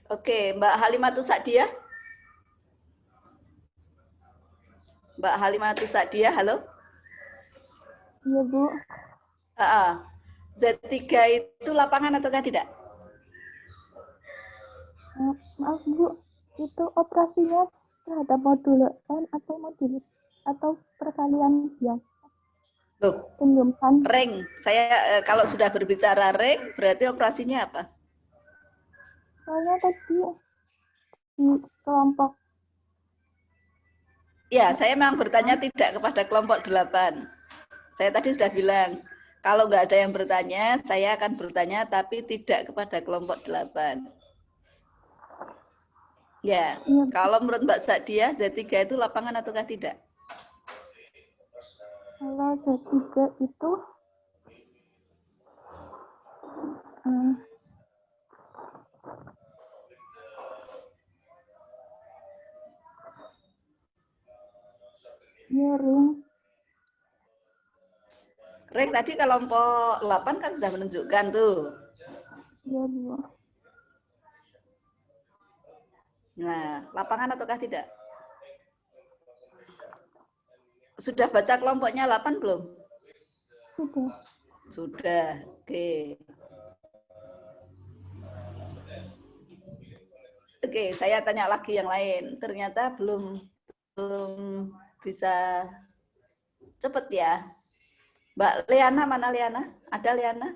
Oke, Mbak Halimatus Sa'diyah. Mbak Halimatus Sa'diyah, halo. Iya, Bu. Z3 itu lapangan ataukah tidak? Maaf, Bu. Itu operasinya terhadap modul N atau modul atau perkalian biasa? Loh, Penjumpan. ring. Saya kalau sudah berbicara ring, berarti operasinya apa? Soalnya tadi di kelompok. Ya, saya memang bertanya tidak kepada kelompok 8. Saya tadi sudah bilang, kalau nggak ada yang bertanya, saya akan bertanya tapi tidak kepada kelompok 8. Ya, Iya, kalau menurut Mbak Sa'diyah, Z3 itu lapangan ataukah tidak? kalau Z3 itu ring. Ring tadi kelompok 8 kan sudah menunjukkan tuh. Iya, Bu. Nah, lapangan ataukah tidak? Sudah baca kelompoknya 8 belum? Sudah. Sudah, oke. Oke, saya tanya lagi yang lain. Ternyata belum bisa cepet ya. Mbak Liana, mana Liana? Ada Liana?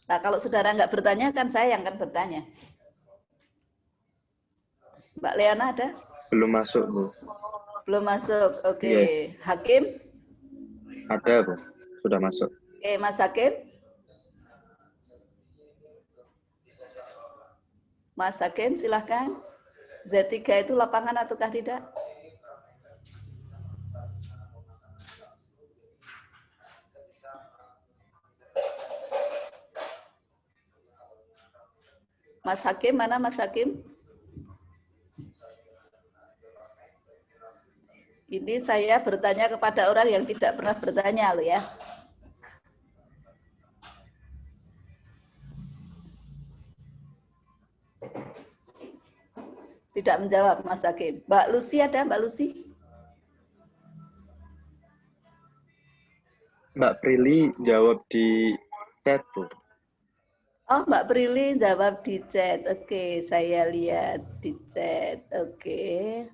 Nah, kalau saudara nggak bertanya, kan saya yang akan bertanya. Mbak Liana ada? Belum masuk, Bu. Belum masuk, oke. Iya. Hakim? Ada, Bu. Sudah masuk. Oke, Mas Hakim? Mas Hakim, silahkan. Z3 itu lapangan ataukah tidak? Mas Hakim, mana Mas Hakim? Ini saya bertanya kepada orang yang tidak pernah bertanya loh ya. Tidak menjawab Mas Hakim. Mbak Lucy ada, Mbak Lucy? Mbak Prilly jawab di chat, Bu. Oh, Mbak Prilly jawab di chat. Oke, saya lihat di chat. Oke.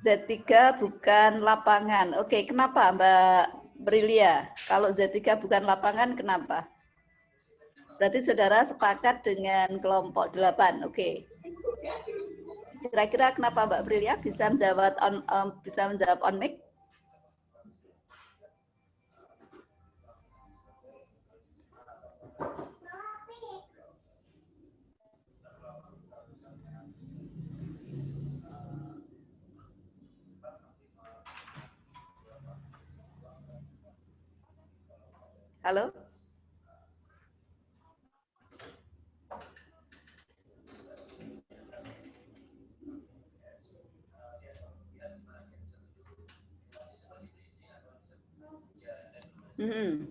Z3 bukan lapangan. Oke, kenapa Mbak Brilia? Kalau Z3 bukan lapangan, kenapa? Berarti saudara sepakat dengan kelompok 8. Oke. Kira-kira kenapa Mbak Brilia bisa menjawab on mic? Halo?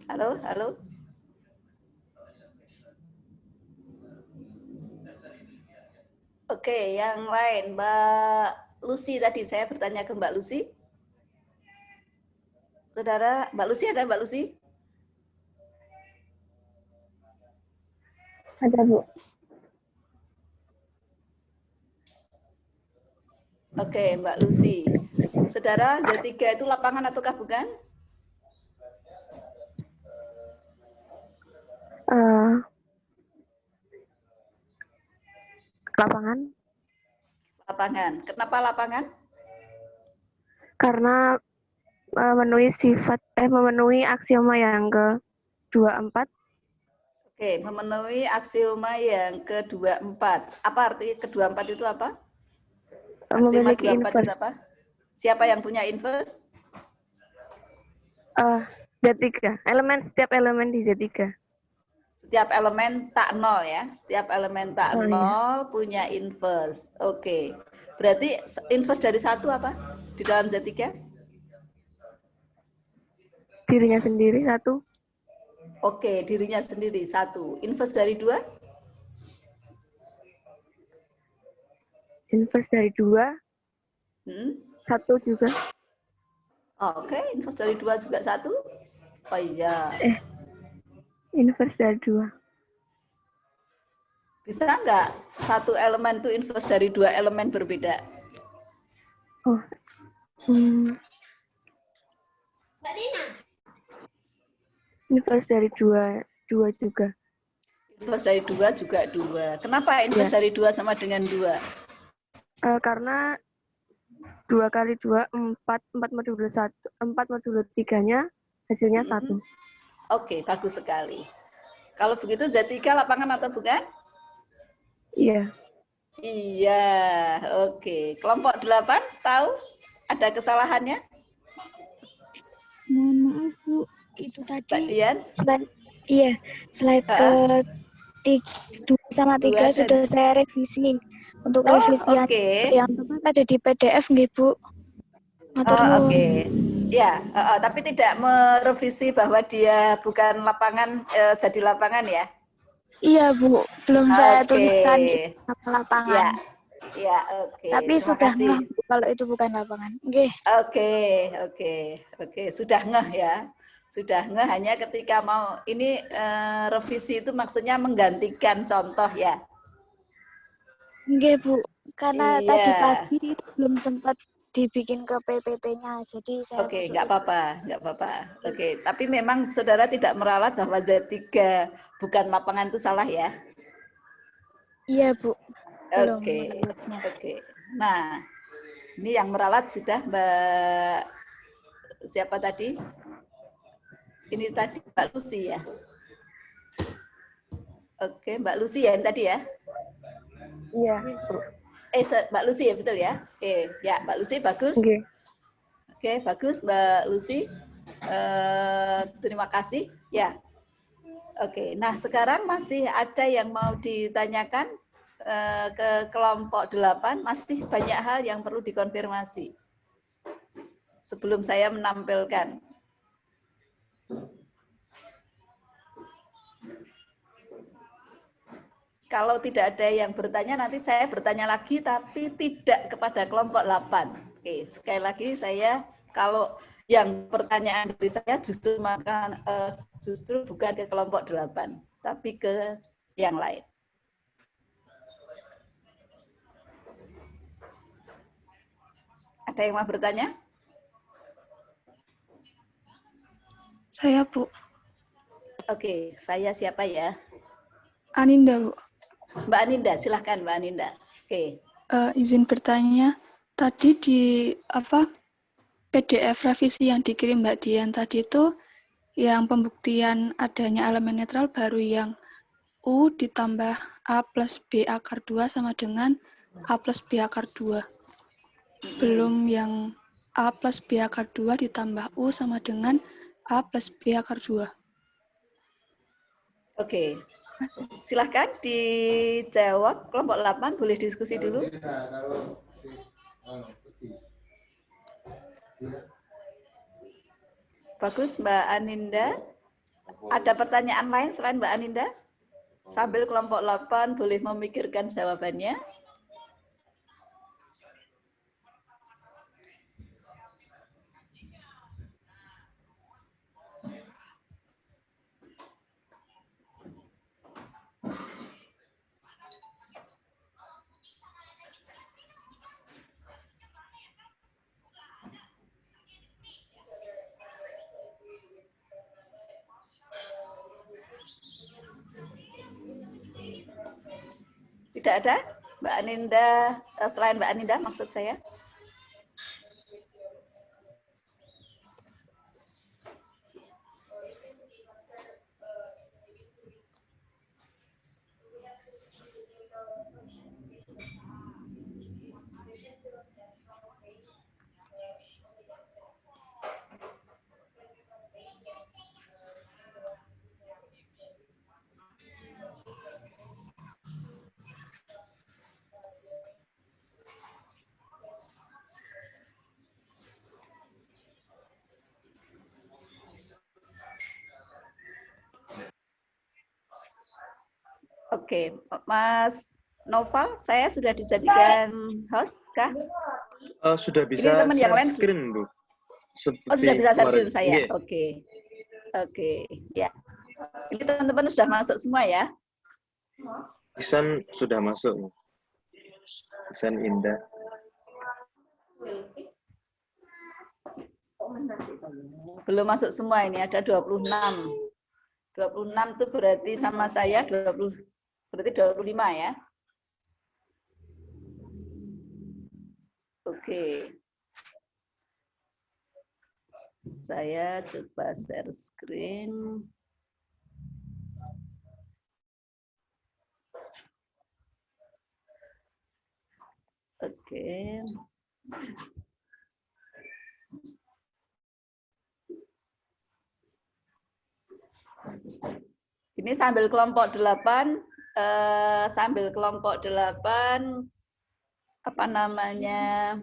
Halo, halo. Oke, yang lain Mbak Lucy tadi saya bertanya ke Mbak Lucy. Saudara, Mbak Lucy ada Mbak Lucy? Ada, Bu. Oke, Mbak Lucy. Saudara, Z3 itu lapangan ataukah bukan? Lapangan. Lapangan. Kenapa lapangan? Karena memenuhi aksioma yang ke-24. Oke, memenuhi aksioma yang ke-24. Apa arti ke-24 itu apa? Aksioma Memiliki 24 inverse. itu apa? Siapa yang punya inverse? Z3. Setiap elemen di Z3. Setiap elemen tak nol ya. Setiap elemen tak nol punya inverse. Oke. Berarti inverse dari 1 apa? di dalam Z3? Dirinya sendiri 1. Oke, dirinya sendiri 1. Inverse dari 2? Inverse dari 2, 1 juga. Oke, inverse dari 2 juga 1? Oh iya. Inverse dari 2. Bisa nggak satu elemen itu inverse dari 2 elemen berbeda? Oh. Inverse dari 2 juga. Inverse dari 2 juga 2. Kenapa inverse dari 2 sama dengan 2? Karena 2 kali 2, 4 modulo 1, 4 modulo 3-nya hasilnya 1. Oke, bagus sekali. Kalau begitu Z3 lapangan atau bukan? Iya. Iya, oke. Kelompok 8 tahu ada kesalahannya? Mohon maaf Bu, itu Mbak tadi Dian? slide ke 2 sama 3 sudah saya revisi. Untuk revisi oke. yang tepat ada di PDF nggih Bu. Oke. Ya, tapi tidak merevisi bahwa dia bukan lapangan jadi lapangan ya? Iya Bu, belum saya tuliskan di lapangan. Ya, oke. Tapi Terima sudah kasih. ngeh kalau itu bukan lapangan. Oke. Oke. Sudah ngeh ya. Sudah ngeh, hanya ketika mau ini revisi itu maksudnya menggantikan contoh ya. Nggih Bu, karena Iya. tadi pagi itu belum sempat dibikin ke PPT-nya, jadi saya Oke, nggak apa-apa. Oke, tapi memang saudara tidak meralat bahwa Z3 bukan lapangan itu salah ya? Iya Bu, belum Oke. meralatnya. Nah, ini yang meralat sudah Mbak siapa tadi? Ini tadi Mbak Lucy ya? Oke, Mbak Lucy ya yang tadi ya? Iya. Mbak Lucy ya, betul ya? Oke, ya Mbak Lucy bagus. Oke, bagus Mbak Lucy. Terima kasih. Ya. Oke, nah sekarang masih ada yang mau ditanyakan ke kelompok 8, masih banyak hal yang perlu dikonfirmasi sebelum saya menampilkan. Kalau tidak ada yang bertanya, nanti saya bertanya lagi, tapi tidak kepada kelompok 8. Oke, sekali lagi saya, kalau yang pertanyaan dari saya justru bukan ke kelompok 8, tapi ke yang lain. Ada yang mau bertanya? Saya, Bu. Oke, saya siapa ya? Aninda, Bu. Mbak Aninda, silahkan Mbak Aninda. Oke. Izin bertanya, tadi di PDF revisi yang dikirim Mbak Dian tadi itu, yang pembuktian adanya elemen netral baru yang U ditambah A plus B akar 2 sama dengan A plus B akar 2. Belum yang A plus B akar 2 ditambah U sama dengan A plus B akar 2. Oke. Silahkan dijawab. Kelompok 8 boleh diskusi dulu. Bagus Mbak Aninda. Ada pertanyaan lain selain Mbak Aninda? Sambil kelompok 8 boleh memikirkan jawabannya. Tidak ada? Mbak Aninda, selain Mbak Aninda maksud saya. Oke, Mas Noval, saya sudah dijadikan host kah? Sudah Ini bisa teman yang share lain screen, Bu. Oh, sudah bisa share kemarin. screen saya. Nggih. Oke. Oke, ya. Ini teman-teman sudah masuk semua ya? Isan sudah masuk. Bu. Isan Indah. Belum masuk semua ini, ada 26. 26 itu berarti sama saya 20, berarti 25 ya. Oke. Saya coba share screen. Oke. Ini sambil kelompok 8, sambil kelompok 8, apa namanya,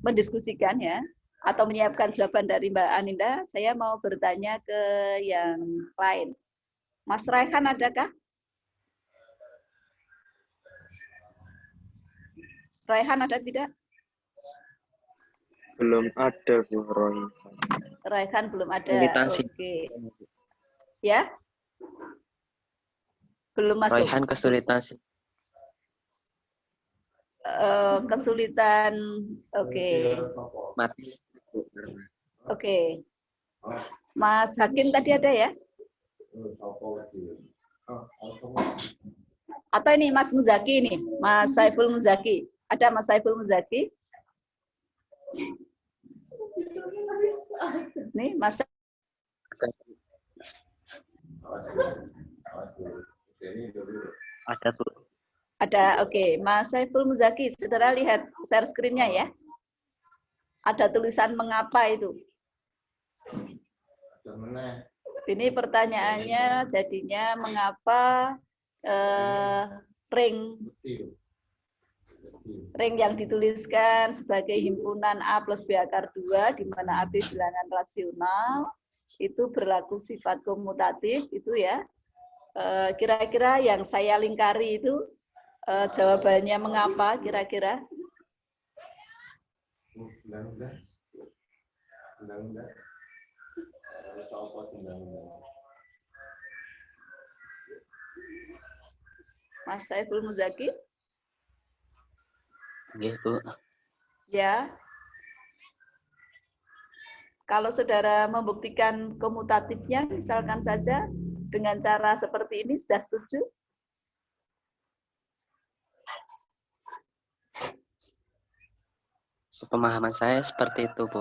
mendiskusikan ya, atau menyiapkan jawaban dari Mbak Aninda, saya mau bertanya ke yang lain. Mas Raihan adakah? Raihan ada tidak? Belum ada, Bu Roy. Raihan belum ada. Militansi. Oke. Ya? Belum masuk. Raihan kesulitan sih. Kesulitan. Oke. Mati. Oke. Mas Hakim tadi ada ya? Atau ini Mas Muzaki ini, Mas Saiful Muzaki. Ada Mas Saiful Muzaki? Nih, Mas. Ada, Bu. Ada, oke. Mas Saiful Muzaki, saudara lihat share screen-nya ya. Ada tulisan mengapa itu. Ini pertanyaannya jadinya mengapa ring yang dituliskan sebagai himpunan A plus B akar 2, di mana AB bilangan rasional, itu berlaku sifat komutatif, itu ya. Kira-kira yang saya lingkari itu, jawabannya mengapa kira-kira? Mas Saiful Muzaki? Nggih, Bu. Ya. Kalau saudara membuktikan komutatifnya, misalkan saja dengan cara seperti ini, sudah setuju? Sepemahaman saya seperti itu, Bu.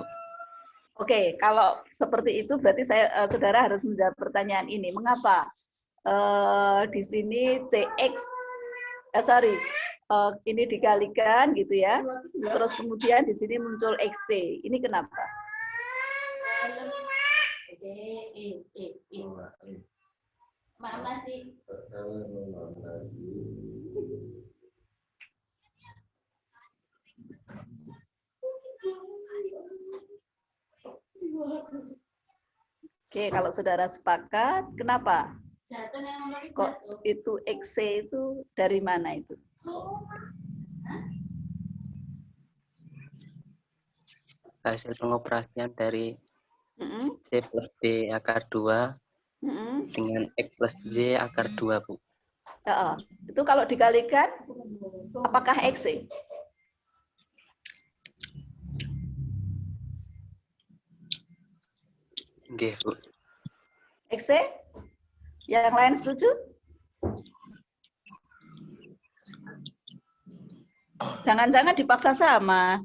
Oke, kalau seperti itu berarti saudara harus menjawab pertanyaan ini. Mengapa di sini CX, ini dikalikan gitu ya, terus kemudian di sini muncul XC. Ini kenapa? Mana sih? Oke, kalau saudara sepakat, kenapa? Kok itu XC itu dari mana itu? Hasil pengoperasian dari C plus D akar 2 dengan X plus Z akar 2, Bu. Itu kalau dikalikan, apakah XC? Nggih, Bu. XC? Yang lain setuju? Jangan-jangan dipaksa sama.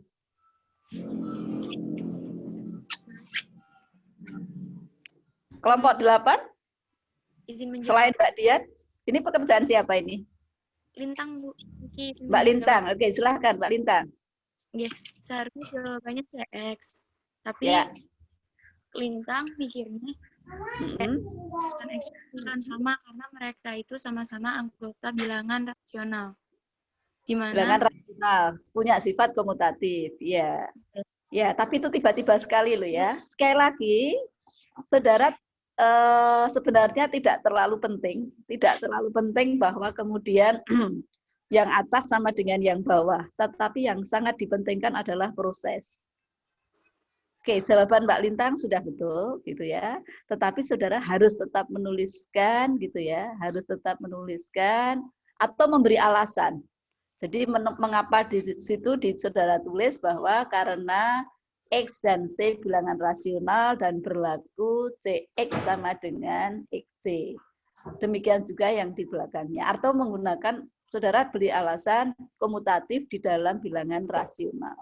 Kelompok 8? Izin menjawab. Selain Mbak Dian, ini pekerjaan siapa ini? Lintang, Bu. Mbak Lintang. Oke, silahkan Mbak Lintang. Ya, seharusnya jawabannya CX. Tapi Ya. Lintang mikirnya CX dan X akan sama karena mereka itu sama-sama anggota bilangan rasional. Di mana Bilangan rasional, punya sifat komutatif. Ya. Ya, tapi itu tiba-tiba sekali loh ya. Sekali lagi, saudara sebenarnya tidak terlalu penting bahwa kemudian yang atas sama dengan yang bawah, tetapi yang sangat dipentingkan adalah proses. Oke, jawaban Mbak Lintang sudah betul gitu ya. Tetapi saudara harus tetap menuliskan gitu ya, harus tetap menuliskan atau memberi alasan. Jadi mengapa di situ saudara tulis bahwa karena X dan C bilangan rasional dan berlaku CX sama dengan XC. Demikian juga yang di belakangnya. Atau menggunakan, saudara beri alasan komutatif di dalam bilangan rasional.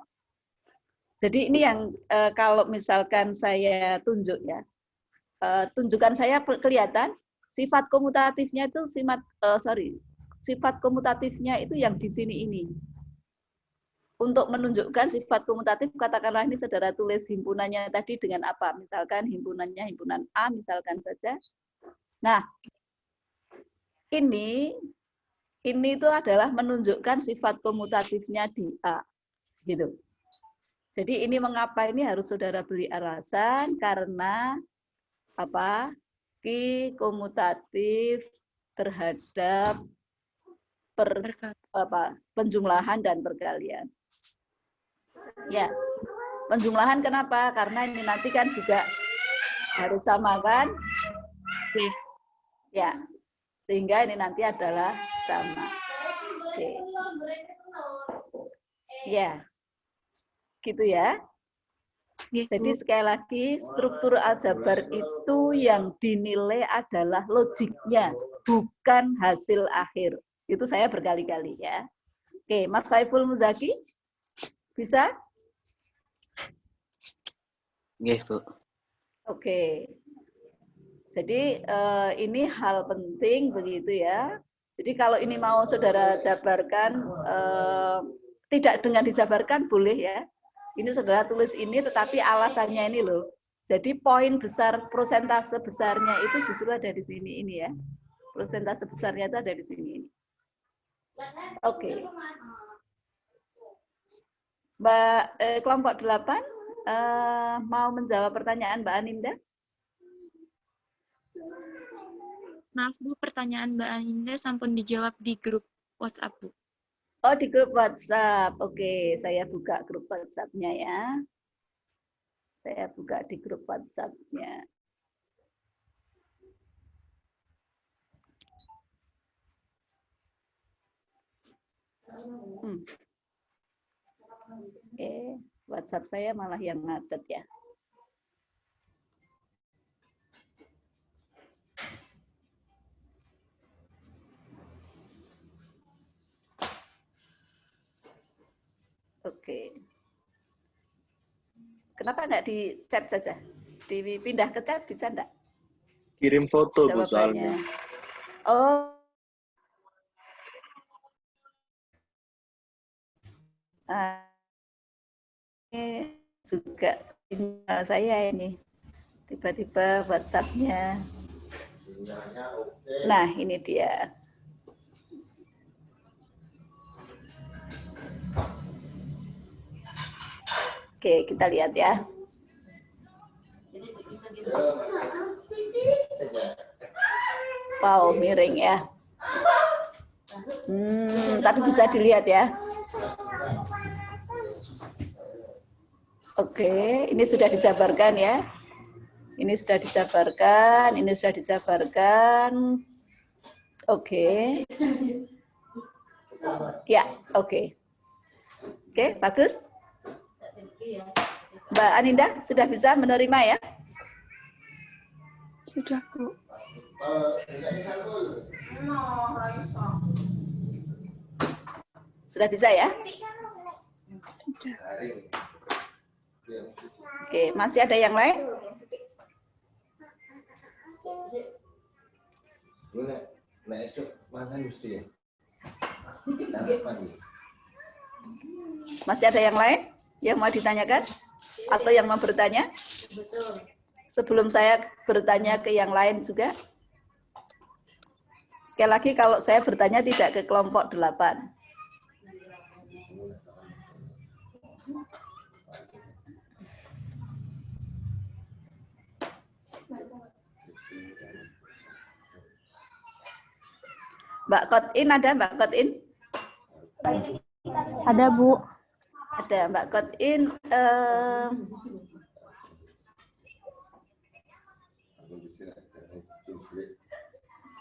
Jadi ini yang kalau misalkan saya tunjuk ya, tunjukkan saya kelihatan sifat komutatifnya itu sifat komutatifnya itu yang di sini ini. Untuk menunjukkan sifat komutatif, katakanlah ini saudara tulis himpunannya tadi dengan apa? Misalkan himpunannya himpunan A misalkan saja. Nah, ini itu adalah menunjukkan sifat komutatifnya di A, gitu. Jadi ini mengapa ini harus saudara beri alasan karena apa? Ki komutatif terhadap penjumlahan dan perkalian. Ya, penjumlahan kenapa? Karena ini nanti kan juga harus sama kan? Ya, sehingga ini nanti adalah sama. Oke. Ya. Gitu ya. Jadi sekali lagi struktur aljabar itu yang dinilai adalah logiknya, bukan hasil akhir. Itu saya berkali-kali ya. Oke, Mas Saiful Muzaki bisa? Nggih, Bu. Oke. Jadi ini hal penting begitu ya. Jadi kalau ini mau saudara jabarkan, tidak dengan dijabarkan boleh ya. Ini saudara tulis ini, tetapi alasannya ini loh. Jadi poin besar, prosentase besarnya itu justru ada di sini ini ya. Prosentase besarnya itu ada di sini ini. Oke. Mbak kelompok 8 mau menjawab pertanyaan Mbak Aninda? Maaf Bu, pertanyaan Mbak Aninda sampun dijawab di grup WhatsApp Bu. Oh, di grup WhatsApp. Oke, saya buka grup WhatsApp-nya ya. Saya buka di grup WhatsApp-nya. WhatsApp saya malah yang ngadet ya. Oke. Kenapa enggak di chat saja? Dipindah ke chat bisa enggak? Kirim foto Bu Jawabannya. soalnya. Oh. Ini juga tinggal saya ini. Tiba-tiba WhatsApp-nya. Nah, ini dia. Oke, kita lihat ya. Wow, miring ya. Tapi bisa dilihat ya. Oke, ini sudah dijabarkan ya. Ini sudah dijabarkan, ini sudah dijabarkan. Oke. Ya, oke. Oke, bagus. Mbak Aninda sudah bisa menerima ya? Sudah, Bu. Sudah bisa ya? Sudah. Oke, masih ada yang lain? Masih ada yang lain yang mau ditanyakan? Atau yang mau bertanya? Sebelum saya bertanya ke yang lain juga. Sekali lagi kalau saya bertanya tidak ke kelompok 8. Mbak Kotin ada, Mbak Kotin? Ada, Bu. Ada, Mbak Kotin.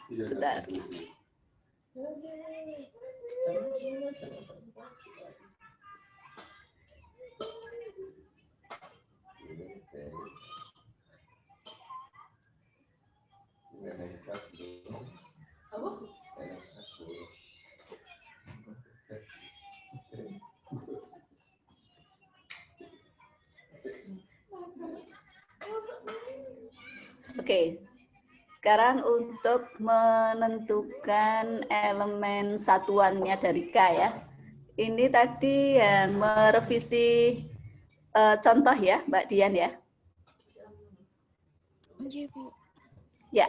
Bentar. Oke, sekarang untuk menentukan elemen satuannya dari K ya. Ini tadi yang merevisi contoh ya, Mbak Dian ya. Ya,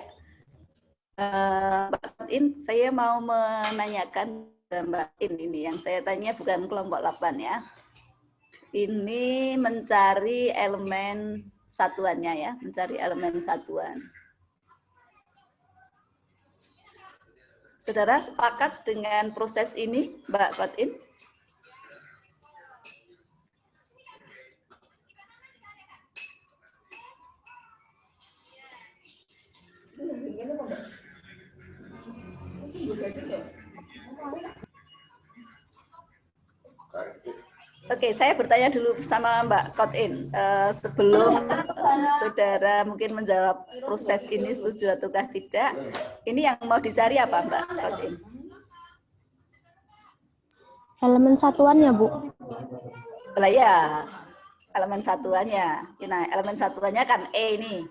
Mbak In, saya mau menanyakan ke Mbak In ini, yang saya tanya bukan kelompok 8 ya. Ini mencari elemen satuannya ya, mencari elemen satuan. Saudara sepakat dengan proses ini, Mbak Kotin? Oke, saya bertanya dulu sama Mbak Kotin. Sebelum saudara mungkin menjawab proses ini setuju ataukah tidak, ini yang mau dicari apa Mbak Kotin? Elemen satuannya, Bu. Lah ya, elemen satuannya. Nah, elemen satuannya kan E ini.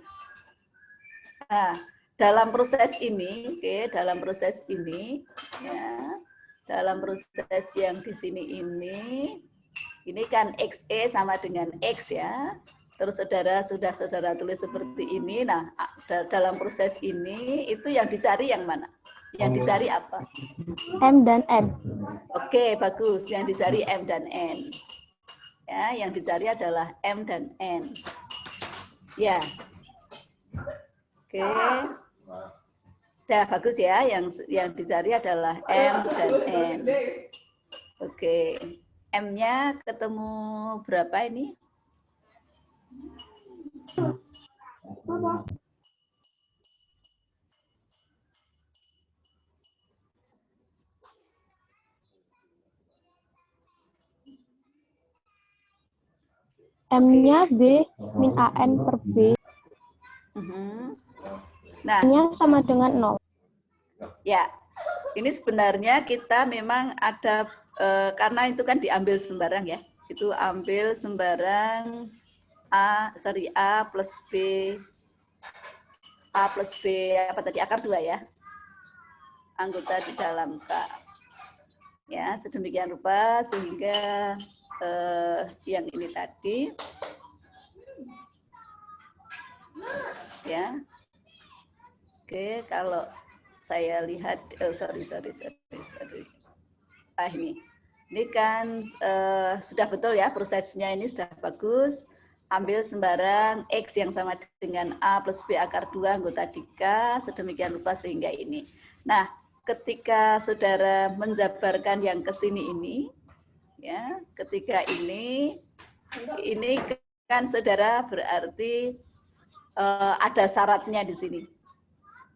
Nah, dalam proses ini, oke, dalam proses ini, ya, dalam proses yang di sini ini kan XE sama dengan X ya. Terus saudara tulis seperti ini. Nah, dalam proses ini itu yang dicari yang mana? Yang dicari apa? M dan N. Oke, bagus. Yang dicari M dan N. Ya, yang dicari adalah M dan N. Ya. Oke. Dah bagus ya, yang dicari adalah M dan N. Oke. M-nya ketemu berapa ini? M-nya B min AN per B. Nah, M-nya sama dengan 0. ya, ini sebenarnya kita memang ada, karena itu kan diambil sembarang ya. Itu ambil sembarang A plus B, apa tadi, akar 2 ya. Anggota di dalam K. Ya, sedemikian rupa sehingga yang ini tadi ya. Oke, kalau saya lihat sorry. Ini kan sudah betul ya, prosesnya ini sudah bagus. Ambil sembarang X yang sama dengan A plus B akar 2 anggota di K sedemikian rupa sehingga ini. Nah, ketika saudara menjabarkan yang ke sini ini, ya, ketika ini kan saudara berarti ada syaratnya di sini.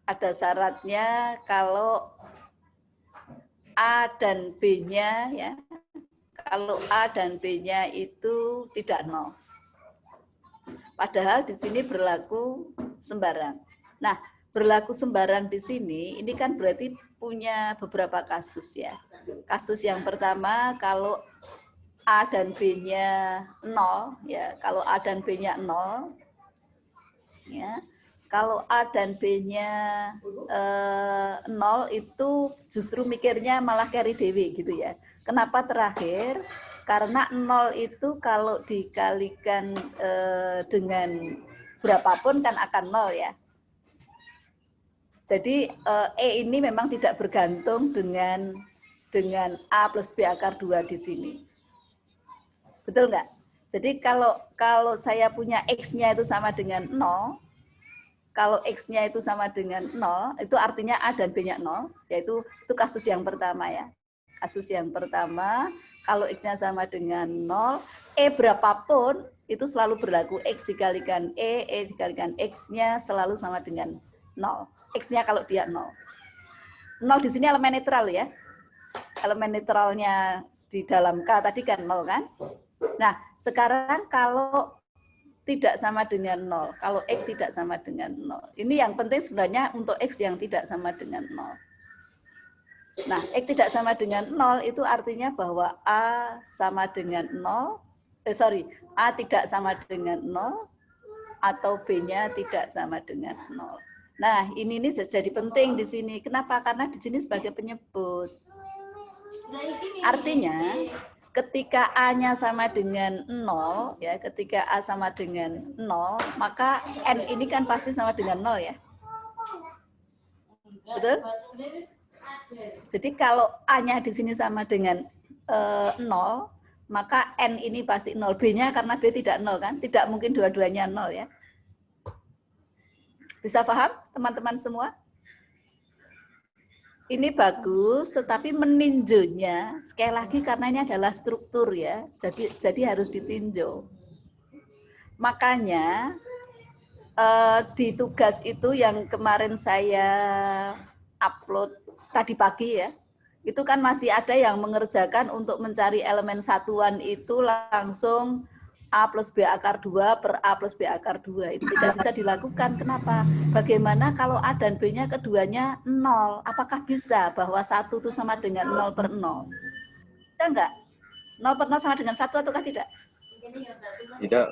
Ada syaratnya kalau A dan B-nya ya, kalau A dan B-nya itu tidak 0. Padahal di sini berlaku sembarang. Nah, berlaku sembarang di sini, ini kan berarti punya beberapa kasus ya. Kasus yang pertama, kalau A dan B-nya 0, ya, kalau A dan B-nya 0, ya, kalau A dan B-nya 0 itu justru mikirnya malah carry dewi gitu ya. Kenapa terakhir? Karena 0 itu kalau dikalikan dengan berapapun kan akan 0 ya. Jadi E ini memang tidak bergantung dengan A plus B akar 2 di sini. Betul nggak? Jadi kalau saya punya X-nya itu sama dengan 0, kalau X-nya itu sama dengan 0, itu artinya A dan B-nya 0, yaitu itu kasus yang pertama ya. Kasus yang pertama, kalau X-nya sama dengan 0, E berapapun, itu selalu berlaku X dikalikan E dikalikan X-nya selalu sama dengan 0. X-nya kalau dia 0. 0 di sini elemen netral ya. Elemen netralnya di dalam K tadi kan 0 kan? Nah, sekarang kalau tidak sama dengan 0, kalau X tidak sama dengan 0. Ini yang penting sebenarnya untuk X yang tidak sama dengan 0. Nah, X tidak sama dengan 0 itu artinya bahwa A sama dengan 0, A tidak sama dengan 0, atau B-nya tidak sama dengan 0. Nah, ini jadi penting di sini. Kenapa? Karena di sini sebagai penyebut. Artinya, ketika A-nya sama dengan 0, ya, ketika A sama dengan 0, maka N ini kan pasti sama dengan 0 ya. Betul? Jadi kalau A-nya di sini sama dengan 0, maka N ini pasti 0. B-nya karena B tidak 0 kan? Tidak mungkin dua-duanya 0 ya. Bisa paham teman-teman semua? Ini bagus, tetapi meninjaunya, sekali lagi karena ini adalah struktur ya, jadi harus ditinjau. Makanya di tugas itu yang kemarin saya upload tadi pagi ya, itu kan masih ada yang mengerjakan untuk mencari elemen satuan itu langsung A plus B akar 2 per A plus B akar 2. Itu tidak bisa dilakukan. Kenapa? Bagaimana kalau A dan B-nya keduanya 0? Apakah bisa bahwa 1 itu sama dengan 0 per 0? Bisa enggak? 0 per 0 sama dengan 1 ataukah tidak? Tidak.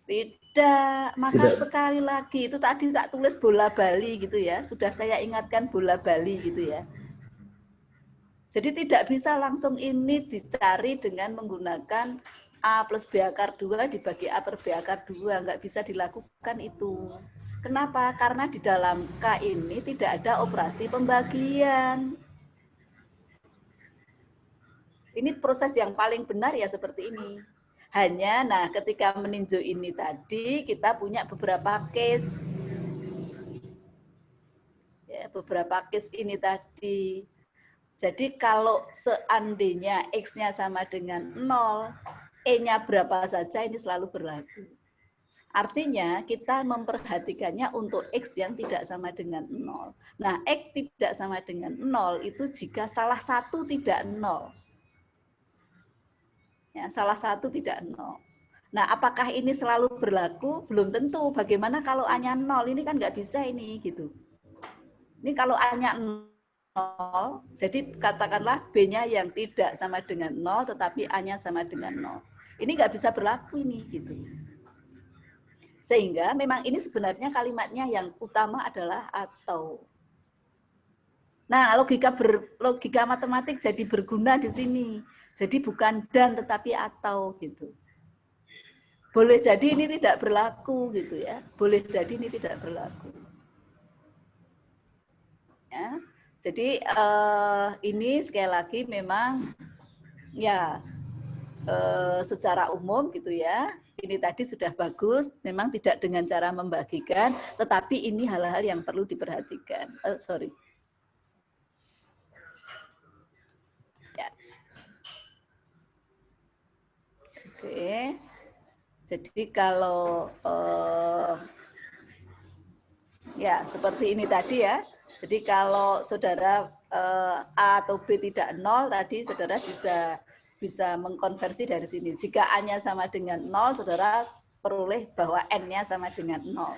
Tidak. Maka Tidak. sekali lagi, itu tadi tak tulis bola Bali gitu ya. Sudah saya ingatkan bola Bali gitu ya. Jadi tidak bisa langsung ini dicari dengan menggunakan A plus B akar 2 dibagi A per B akar 2. Nggak bisa dilakukan itu. Kenapa? Karena di dalam K ini tidak ada operasi pembagian. Ini proses yang paling benar ya seperti ini. Hanya, nah ketika meninjau ini tadi, kita punya beberapa case. Ya, beberapa case ini tadi. Jadi kalau seandainya X-nya sama dengan 0, E-nya berapa saja ini selalu berlaku. Artinya kita memperhatikannya untuk X yang tidak sama dengan 0. Nah, X tidak sama dengan 0 itu jika salah satu tidak 0. Ya, salah satu tidak 0. Nah, apakah ini selalu berlaku? Belum tentu. Bagaimana kalau A-nya 0? Ini kan nggak bisa ini gitu. Ini kalau A-nya 0, jadi katakanlah B-nya yang tidak sama dengan 0, tetapi A-nya sama dengan 0. Ini nggak bisa berlaku ini gitu. Sehingga memang ini sebenarnya kalimatnya yang utama adalah atau. Nah, logika matematik jadi berguna di sini. Jadi bukan dan tetapi atau gitu. Boleh jadi ini tidak berlaku gitu ya. Boleh jadi ini tidak berlaku. Ya. Jadi ini sekali lagi memang ya secara umum gitu ya. Ini tadi sudah bagus, memang tidak dengan cara membagikan, tetapi ini hal-hal yang perlu diperhatikan. Ya. Oke. Jadi kalau ya seperti ini tadi ya. Jadi kalau saudara A atau B tidak 0, tadi saudara bisa mengkonversi dari sini. Jika A-nya sama dengan 0, saudara peroleh bahwa N-nya sama dengan 0.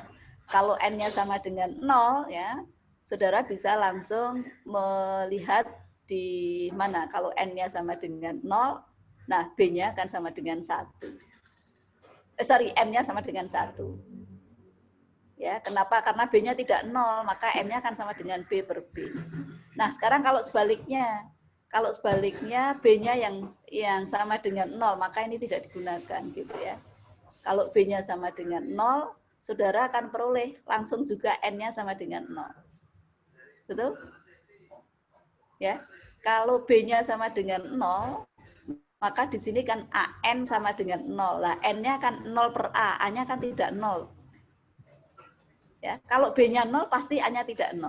Kalau N-nya sama dengan 0, ya, saudara bisa langsung melihat di mana. Kalau N-nya sama dengan 0, nah B-nya akan sama dengan 1. M-nya sama dengan 1. Ya, kenapa? Karena B-nya tidak 0, maka M-nya akan sama dengan B per B. Nah, sekarang kalau sebaliknya B-nya yang sama dengan 0, maka ini tidak digunakan gitu ya. Kalau B-nya sama dengan 0, saudara akan peroleh langsung juga N-nya sama dengan 0. Betul? Ya. Kalau B-nya sama dengan 0, maka di sini kan AN sama dengan 0. Lah N-nya kan 0 per A, A-nya kan tidak 0. Ya, kalau B-nya 0 pasti A-nya tidak 0.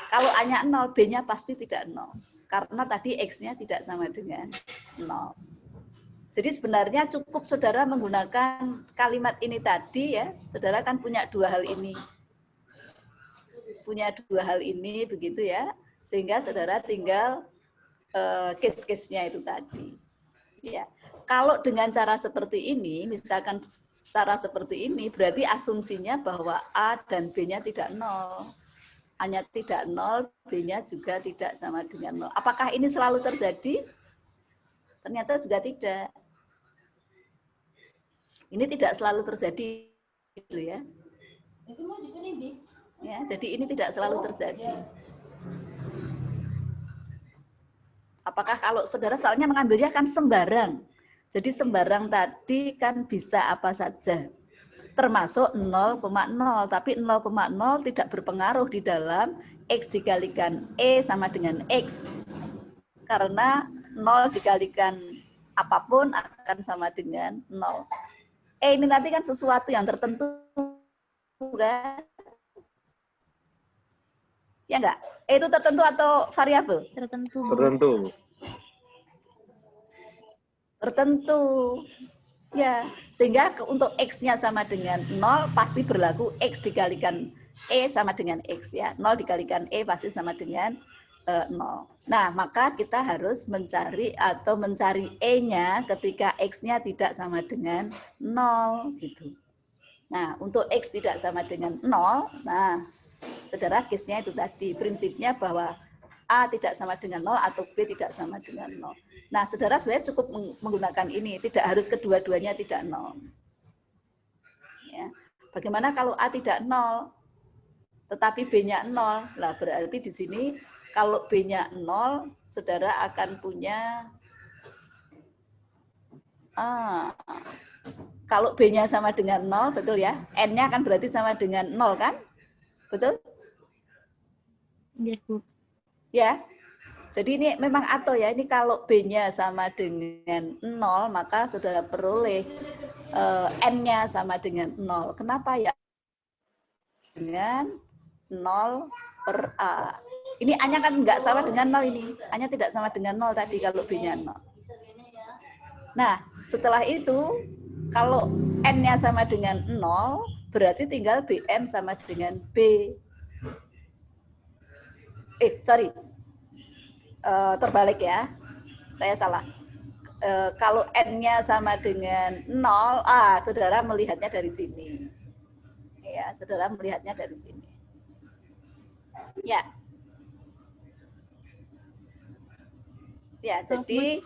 Kalau A-nya 0, B-nya pasti tidak 0. Karena tadi X-nya tidak sama dengan 0. Jadi sebenarnya cukup saudara menggunakan kalimat ini tadi ya. Saudara kan punya dua hal ini. Punya dua hal ini begitu ya. Sehingga saudara tinggal case-case-nya itu tadi. Ya. Kalau dengan cara seperti ini, misalkan cara seperti ini, berarti asumsinya bahwa A dan B-nya tidak 0. A-nya tidak 0, B-nya juga tidak sama dengan 0. Apakah ini selalu terjadi? Ternyata juga tidak. Ini tidak selalu terjadi, gitu ya. Ya, jadi ini tidak selalu terjadi. Apakah kalau saudara soalnya mengambilnya kan sembarang. Jadi sembarang tadi kan bisa apa saja. Termasuk 0,0, tapi 0,0 tidak berpengaruh di dalam X dikalikan E sama dengan X. Karena 0 dikalikan apapun akan sama dengan 0. Ini nanti kan sesuatu yang tertentu, kan? Ya enggak? Itu tertentu atau variabel? Tertentu. Tertentu. Tertentu. Ya, sehingga untuk X-nya sama dengan 0 pasti berlaku X dikalikan E sama dengan X ya. 0 dikalikan E pasti sama dengan 0. Nah, maka kita harus mencari atau mencari E-nya ketika X-nya tidak sama dengan 0 gitu. Nah, untuk X tidak sama dengan 0, nah saudara case-nya itu tadi, prinsipnya bahwa A tidak sama dengan 0 atau B tidak sama dengan 0. Nah, saudara sebenarnya cukup menggunakan ini, tidak harus kedua-duanya tidak 0. Ya. Bagaimana kalau A tidak 0, tetapi B-nya 0? Lah berarti di sini kalau B-nya 0, saudara akan punya kalau B-nya sama dengan 0, betul ya? N-nya kan berarti sama dengan 0 kan? Betul? Iya, Bu. Ya. Jadi ini memang atau ya, ini kalau B-nya sama dengan 0, maka saudara peroleh N-nya sama dengan 0. Kenapa ya? Dengan 0 per A. Ini A-nya kan nggak sama dengan 0 ini. A-nya tidak sama dengan 0 tadi kalau B-nya 0. Nah, setelah itu, kalau N-nya sama dengan 0, berarti tinggal BN sama dengan B. Terbalik ya. Saya salah. Kalau N-nya sama dengan 0, saudara melihatnya dari sini. Ya, saudara melihatnya dari sini. Ya. Ya, jadi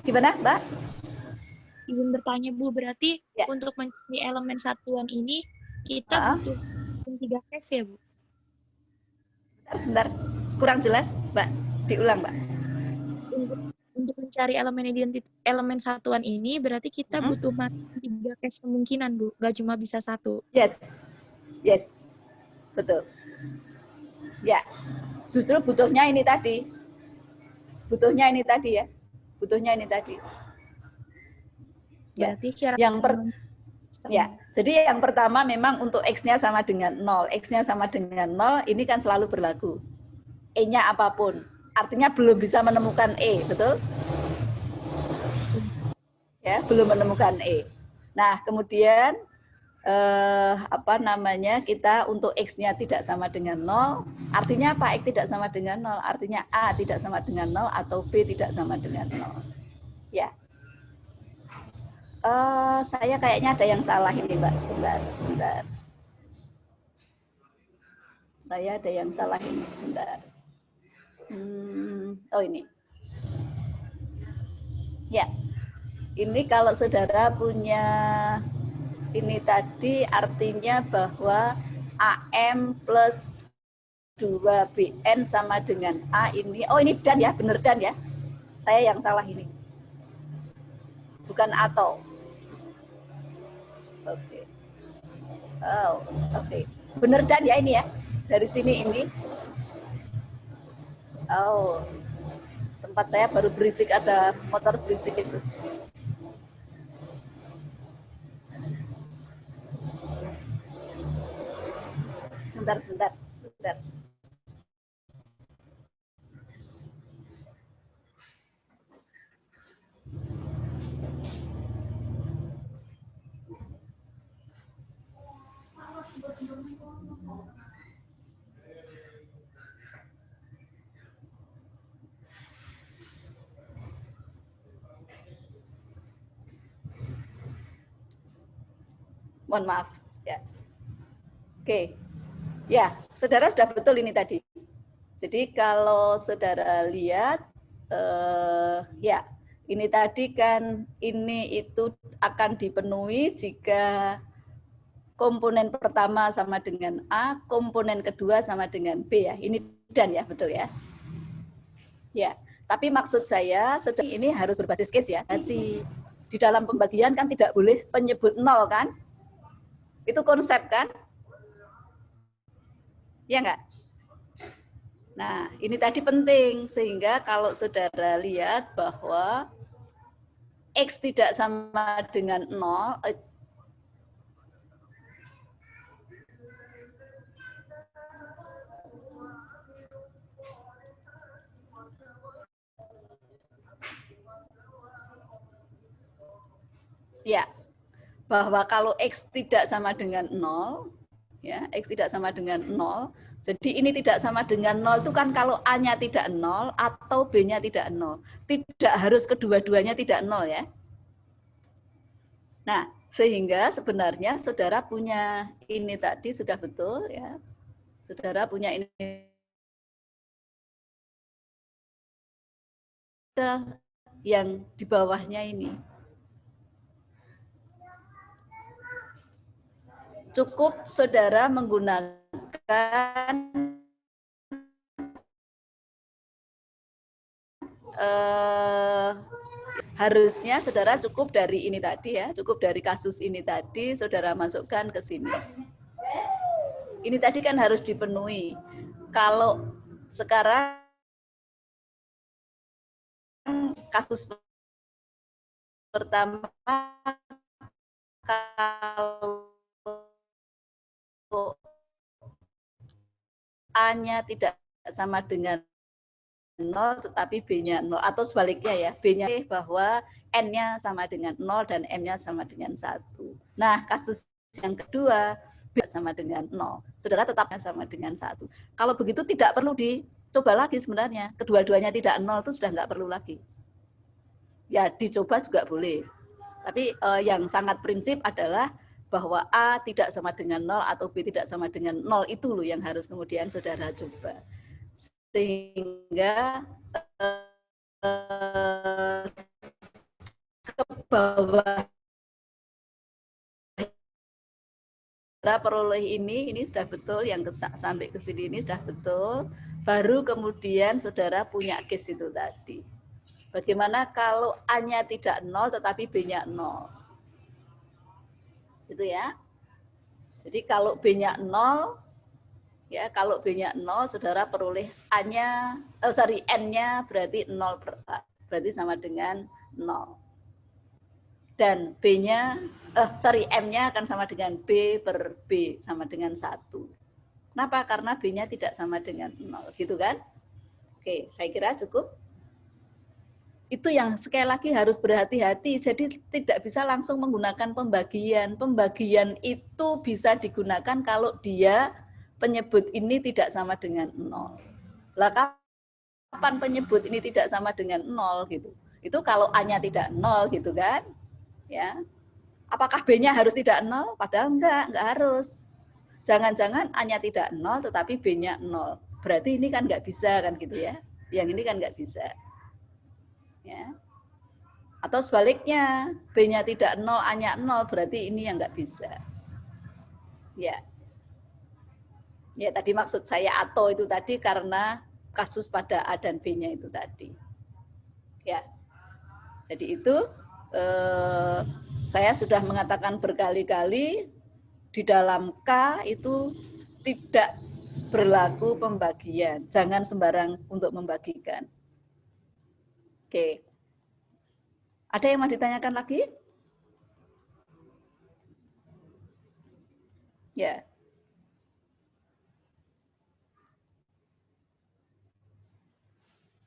gimana, Mbak? Izin bertanya, Bu, berarti Ya. untuk mencari elemen satuan ini kita butuh 3 case ya, Bu? Sebentar, kurang jelas, Mbak. Diulang, Mbak. Untuk mencari elemen satuan ini berarti kita butuh 3 case kemungkinan, Bu. Nggak cuma bisa 1. Yes. Betul. Ya. Justru butuhnya ini tadi. Butuhnya ini tadi ya. Butuhnya ini tadi. Ya. Berarti secara ya. Jadi yang pertama memang untuk X-nya sama dengan 0. X-nya sama dengan 0, ini kan selalu berlaku. E-nya apapun. Artinya belum bisa menemukan E, betul? Ya, belum menemukan E. Nah, kemudian kita untuk X-nya tidak sama dengan 0, artinya apa? X tidak sama dengan 0, artinya A tidak sama dengan 0 atau B tidak sama dengan 0. Ya. Saya kayaknya ada yang salah ini, Mbak. Sebentar. Saya ada yang salah ini, sebentar. Ini. Ya. Ini kalau saudara punya ini tadi artinya bahwa AM plus 2BN sama dengan A ini. Oh, ini dan ya, benar dan ya. Saya yang salah ini. Bukan atau. Oke. Oke. Benar dan ya ini ya. Dari sini ini. Tempat saya baru berisik, ada motor berisik itu. sebentar. Mohon maaf. Ya. Oke. Ya, saudara sudah betul ini tadi. Jadi kalau saudara lihat, ya, ini tadi kan ini itu akan dipenuhi jika komponen pertama sama dengan A, komponen kedua sama dengan B ya. Ini dan ya, betul ya. Ya, tapi maksud saya saudara ini harus berbasis case ya. Jadi di dalam pembagian kan tidak boleh penyebut nol kan? Itu konsep kan? Ya enggak? Nah, ini tadi penting sehingga kalau saudara lihat bahwa X tidak sama dengan 0, ya, bahwa kalau X tidak sama dengan 0, ya, X tidak sama dengan 0, jadi ini tidak sama dengan 0 itu kan kalau A-nya tidak 0 atau B-nya tidak 0. Tidak harus kedua-duanya tidak 0 ya. Nah, sehingga sebenarnya saudara punya ini tadi sudah betul ya. Saudara punya ini yang di bawahnya ini. Cukup saudara menggunakan harusnya saudara cukup dari ini tadi ya, cukup dari kasus ini tadi saudara masukkan ke sini. Ini tadi kan harus dipenuhi. Kalau sekarang kasus pertama kalau A-nya tidak sama dengan 0 tetapi B-nya 0 atau sebaliknya ya, B-nya bahwa N-nya sama dengan 0 dan M-nya sama dengan 1. Nah, kasus yang kedua B sama dengan 0. Saudara tetapnya sama dengan 1. Kalau begitu tidak perlu dicoba lagi sebenarnya. Kedua-duanya tidak 0 itu sudah nggak perlu lagi. Ya, dicoba juga boleh. Tapi yang sangat prinsip adalah bahwa A tidak sama dengan 0 atau B tidak sama dengan 0 itu loh yang harus kemudian saudara coba. Sehingga ke bawah peroleh ini sudah betul, yang sampai ke sini ini sudah betul, baru kemudian saudara punya case itu tadi. Bagaimana kalau A-nya tidak 0 tetapi B-nya 0? Gitu ya. Jadi kalau B-nya 0, ya kalau B-nya 0, saudara peroleh A-nya, N-nya berarti 0 per A, berarti sama dengan 0. Dan B-nya, M-nya akan sama dengan B per B, sama dengan 1. Kenapa? Karena B-nya tidak sama dengan 0, gitu kan? Oke, saya kira cukup. Itu yang sekali lagi harus berhati-hati, jadi tidak bisa langsung menggunakan pembagian. Pembagian itu bisa digunakan kalau dia penyebut ini tidak sama dengan 0. Lah kapan penyebut ini tidak sama dengan 0 gitu? Itu kalau A-nya tidak 0 gitu kan? Ya. Apakah B-nya harus tidak 0? Padahal enggak harus. Jangan-jangan A-nya tidak 0 tetapi B-nya 0. Berarti ini kan enggak bisa kan gitu ya. Yang ini kan enggak bisa. Ya. Atau sebaliknya, B-nya tidak 0, A-nya 0, berarti ini yang enggak bisa. Ya. Ya, tadi maksud saya atau itu tadi karena kasus pada A dan B-nya itu tadi. Ya. Jadi itu saya sudah mengatakan berkali-kali di dalam K itu tidak berlaku pembagian. Jangan sembarang untuk membagikan. Oke. Ada yang mau ditanyakan lagi? Ya.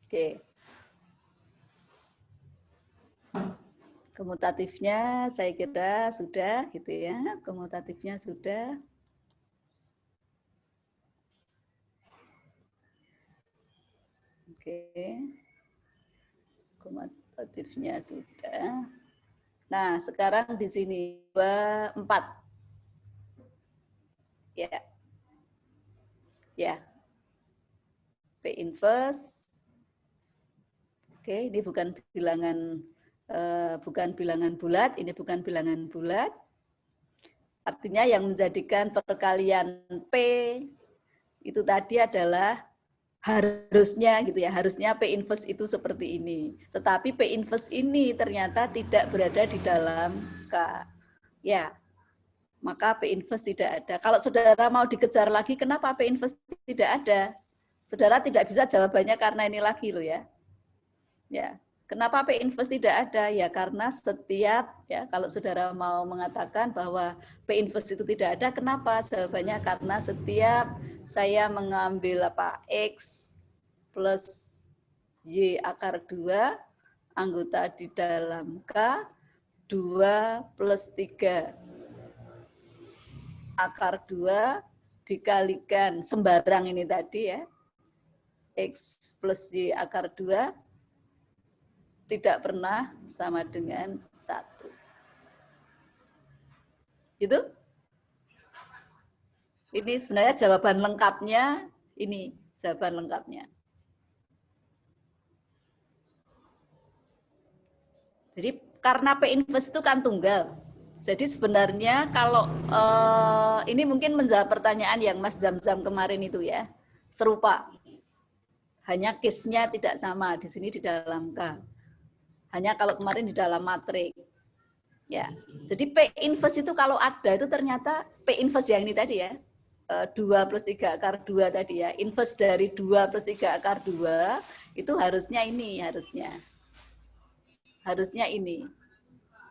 Oke. Komutatifnya saya kira sudah gitu ya. Komutatifnya sudah. Oke. Komutatifnya sudah. Nah, sekarang di sini 24. Ya. Ya. P inverse. Oke, ini bukan bilangan bulat, ini bukan bilangan bulat. Artinya yang menjadikan perkalian P itu tadi adalah harusnya gitu ya, harusnya P inverse itu seperti ini. Tetapi P inverse ini ternyata tidak berada di dalam K. Ya, maka P inverse tidak ada. Kalau saudara mau dikejar lagi, kenapa P inverse tidak ada? Saudara tidak bisa jawabannya karena ini lagi loh ya. Ya, kenapa P inverse tidak ada? Ya karena setiap, ya kalau saudara mau mengatakan bahwa P inverse itu tidak ada, kenapa? Jawabannya karena setiap saya mengambil X plus Y akar 2, anggota di dalam K, 2 plus 3 akar 2 dikalikan sembarang ini tadi ya, X plus Y akar 2, tidak pernah sama dengan 1. Gitu? Ini sebenarnya jawaban lengkapnya, ini jawaban lengkapnya. Jadi karena P inverse itu kan tunggal. Jadi sebenarnya kalau ini mungkin menjawab pertanyaan yang Mas Zam-Zam kemarin itu ya, serupa. Hanya case-nya tidak sama, di sini di dalam K. Hanya kalau kemarin di dalam matriks. Ya. Jadi P inverse itu kalau ada itu ternyata P inverse yang ini tadi ya. 2 plus 3 akar 2 tadi ya. Inverse dari 2 plus 3 akar 2 itu harusnya ini, harusnya. Harusnya ini.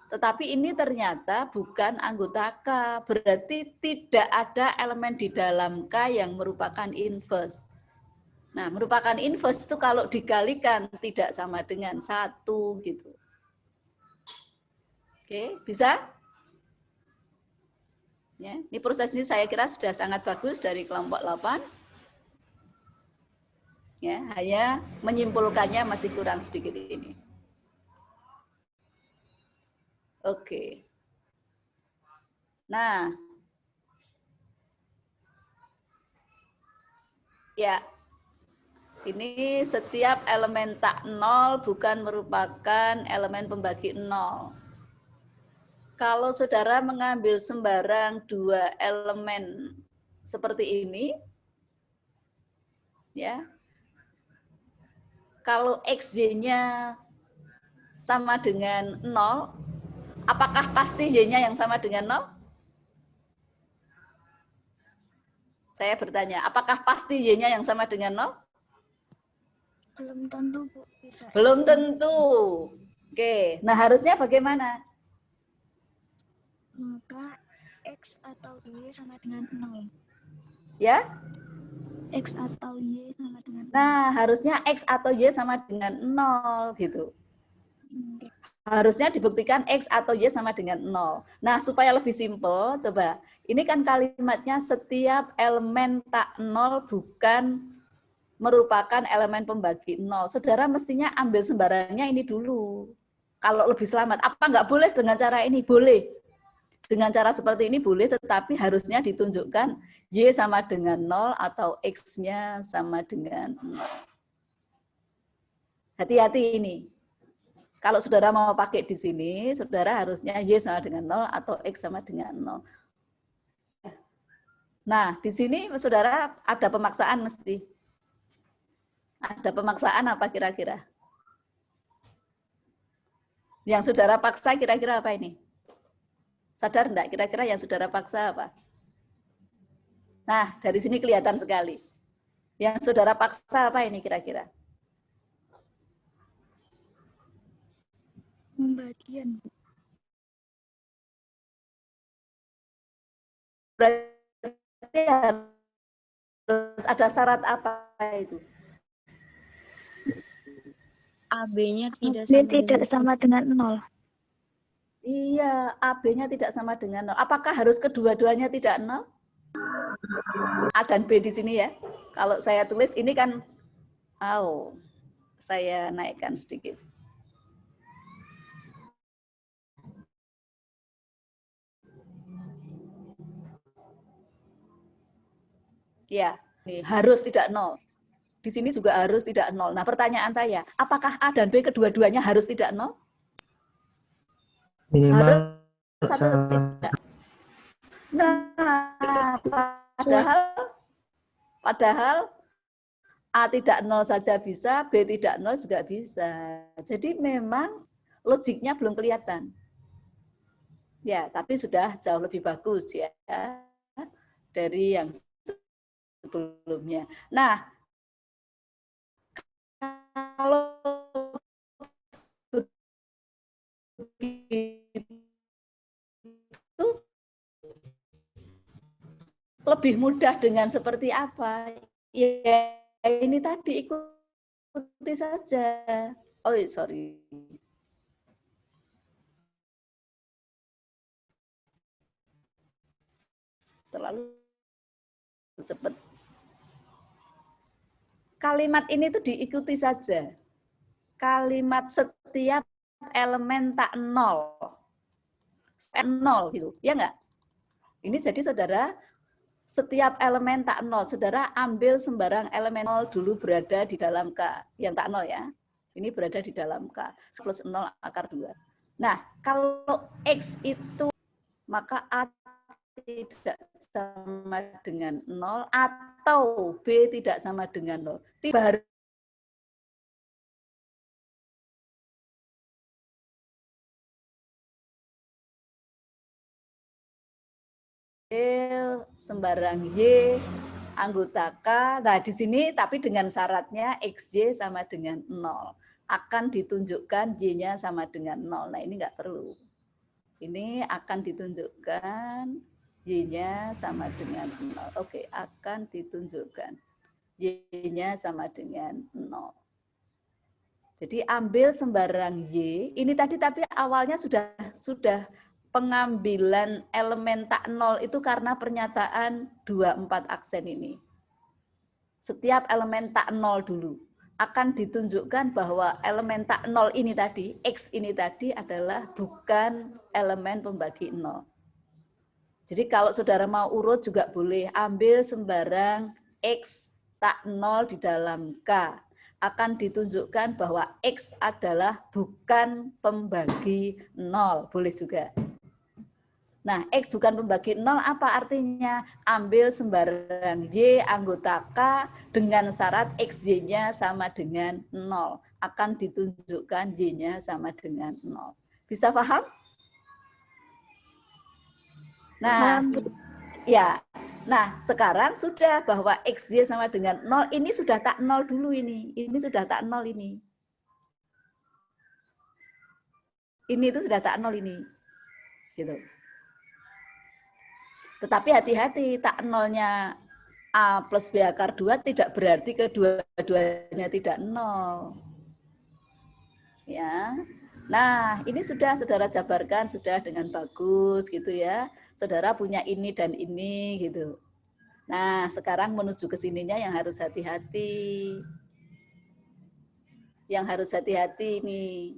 Tetapi ini ternyata bukan anggota K. Berarti tidak ada elemen di dalam K yang merupakan inverse. Nah, merupakan inverse itu kalau dikalikan tidak sama dengan 1 gitu. Oke, bisa? Ya, ini proses ini saya kira sudah sangat bagus dari kelompok 8. Ya, hanya menyimpulkannya masih kurang sedikit ini. Oke. Nah. Ya. Ini setiap elemen tak 0 bukan merupakan elemen pembagi 0. Kalau saudara mengambil sembarang 2 elemen seperti ini, ya, kalau XY-nya sama dengan 0, apakah pasti Y-nya yang sama dengan 0? Saya bertanya, apakah pasti Y-nya yang sama dengan 0? Belum tentu, Bu. Bisa Belum tentu. Oke, nah harusnya bagaimana? maka X atau Y sama dengan 0. Ya? X atau Y sama dengan 0. Nah, harusnya X atau Y sama dengan 0 gitu. Harusnya dibuktikan X atau Y sama dengan 0. Nah, supaya lebih simpel, coba. Ini kan kalimatnya setiap elemen tak 0 bukan merupakan elemen pembagi 0. Saudara mestinya ambil sembarangnya ini dulu. Kalau lebih selamat. Apa nggak boleh dengan cara ini? Boleh. Dengan cara seperti ini boleh, tetapi harusnya ditunjukkan Y sama dengan 0 atau X-nya sama dengan 0. Hati-hati ini. Kalau saudara mau pakai di sini, saudara harusnya Y sama dengan 0 atau X sama dengan 0. Nah, di sini saudara ada pemaksaan mesti. Ada pemaksaan apa kira-kira? Yang saudara paksa kira-kira apa ini? Sadar enggak kira-kira yang saudara paksa apa? Nah, dari sini kelihatan sekali. Yang saudara paksa apa ini kira-kira? Pembagian. Berarti harus ada syarat apa itu? AB-nya tidak B sama tidak dengan sama dengan 0. Iya, AB-nya tidak sama dengan 0. Apakah harus kedua-duanya tidak 0? A dan B di sini ya. Kalau saya tulis ini kan, saya naikkan sedikit. Ya, ini harus tidak 0. Di sini juga harus tidak 0. Nah, pertanyaan saya, apakah A dan B kedua-duanya harus tidak 0? Minimal Harus atau tidak? Nah, padahal A tidak 0 saja bisa, B tidak 0 juga bisa. Jadi memang logiknya belum kelihatan. Ya, tapi sudah jauh lebih bagus ya dari yang sebelumnya. Nah, kalau begitu lebih mudah dengan seperti apa? Ya, ini tadi ikuti saja. Oh, sorry. Terlalu cepat. Kalimat ini tuh diikuti saja. Kalimat setiap elemen tak 0. 0 gitu. Ya enggak? Ini jadi saudara, setiap elemen tak 0, saudara ambil sembarang elemen 0 dulu berada di dalam K. Yang tak 0 ya. Ini berada di dalam K. Plus 0 akar 2. Nah, kalau X itu, maka A tidak sama dengan 0 atau B tidak sama dengan 0. Baru sembarang Y anggota K. Nah, di sini tapi dengan syaratnya XY sama dengan 0. Akan ditunjukkan Y-nya sama dengan 0. Nah, ini enggak perlu. Ini akan ditunjukkan Y-nya sama dengan 0. Oke, akan ditunjukkan Y-nya sama dengan 0. Jadi ambil sembarang Y. Ini tadi tapi awalnya sudah pengambilan elemen tak 0 itu karena pernyataan 24 aksen ini. Setiap elemen tak 0 dulu. Akan ditunjukkan bahwa elemen tak 0 ini tadi, X ini tadi adalah bukan elemen pembagi 0. Jadi kalau saudara mau urut juga boleh. Ambil sembarang X tak 0 di dalam K. Akan ditunjukkan bahwa X adalah bukan pembagi 0. Boleh juga. Nah, X bukan pembagi 0 apa artinya? Ambil sembarang Y anggota K dengan syarat XY-nya sama dengan 0. Akan ditunjukkan Y-nya sama dengan 0. Bisa paham? Nah, ya. Nah, sekarang sudah bahwa XY sama dengan 0, ini sudah tak 0 dulu ini. Ini sudah tak 0 ini. Ini itu sudah tak 0 ini. Gitu. Tetapi hati-hati, tak 0-nya A plus B akar 2 tidak berarti kedua-duanya tidak 0. Ya. Nah, ini sudah saudara jabarkan sudah dengan bagus gitu ya. Saudara punya ini dan ini gitu. Nah, sekarang menuju ke sininya yang harus hati-hati. Yang harus hati-hati nih.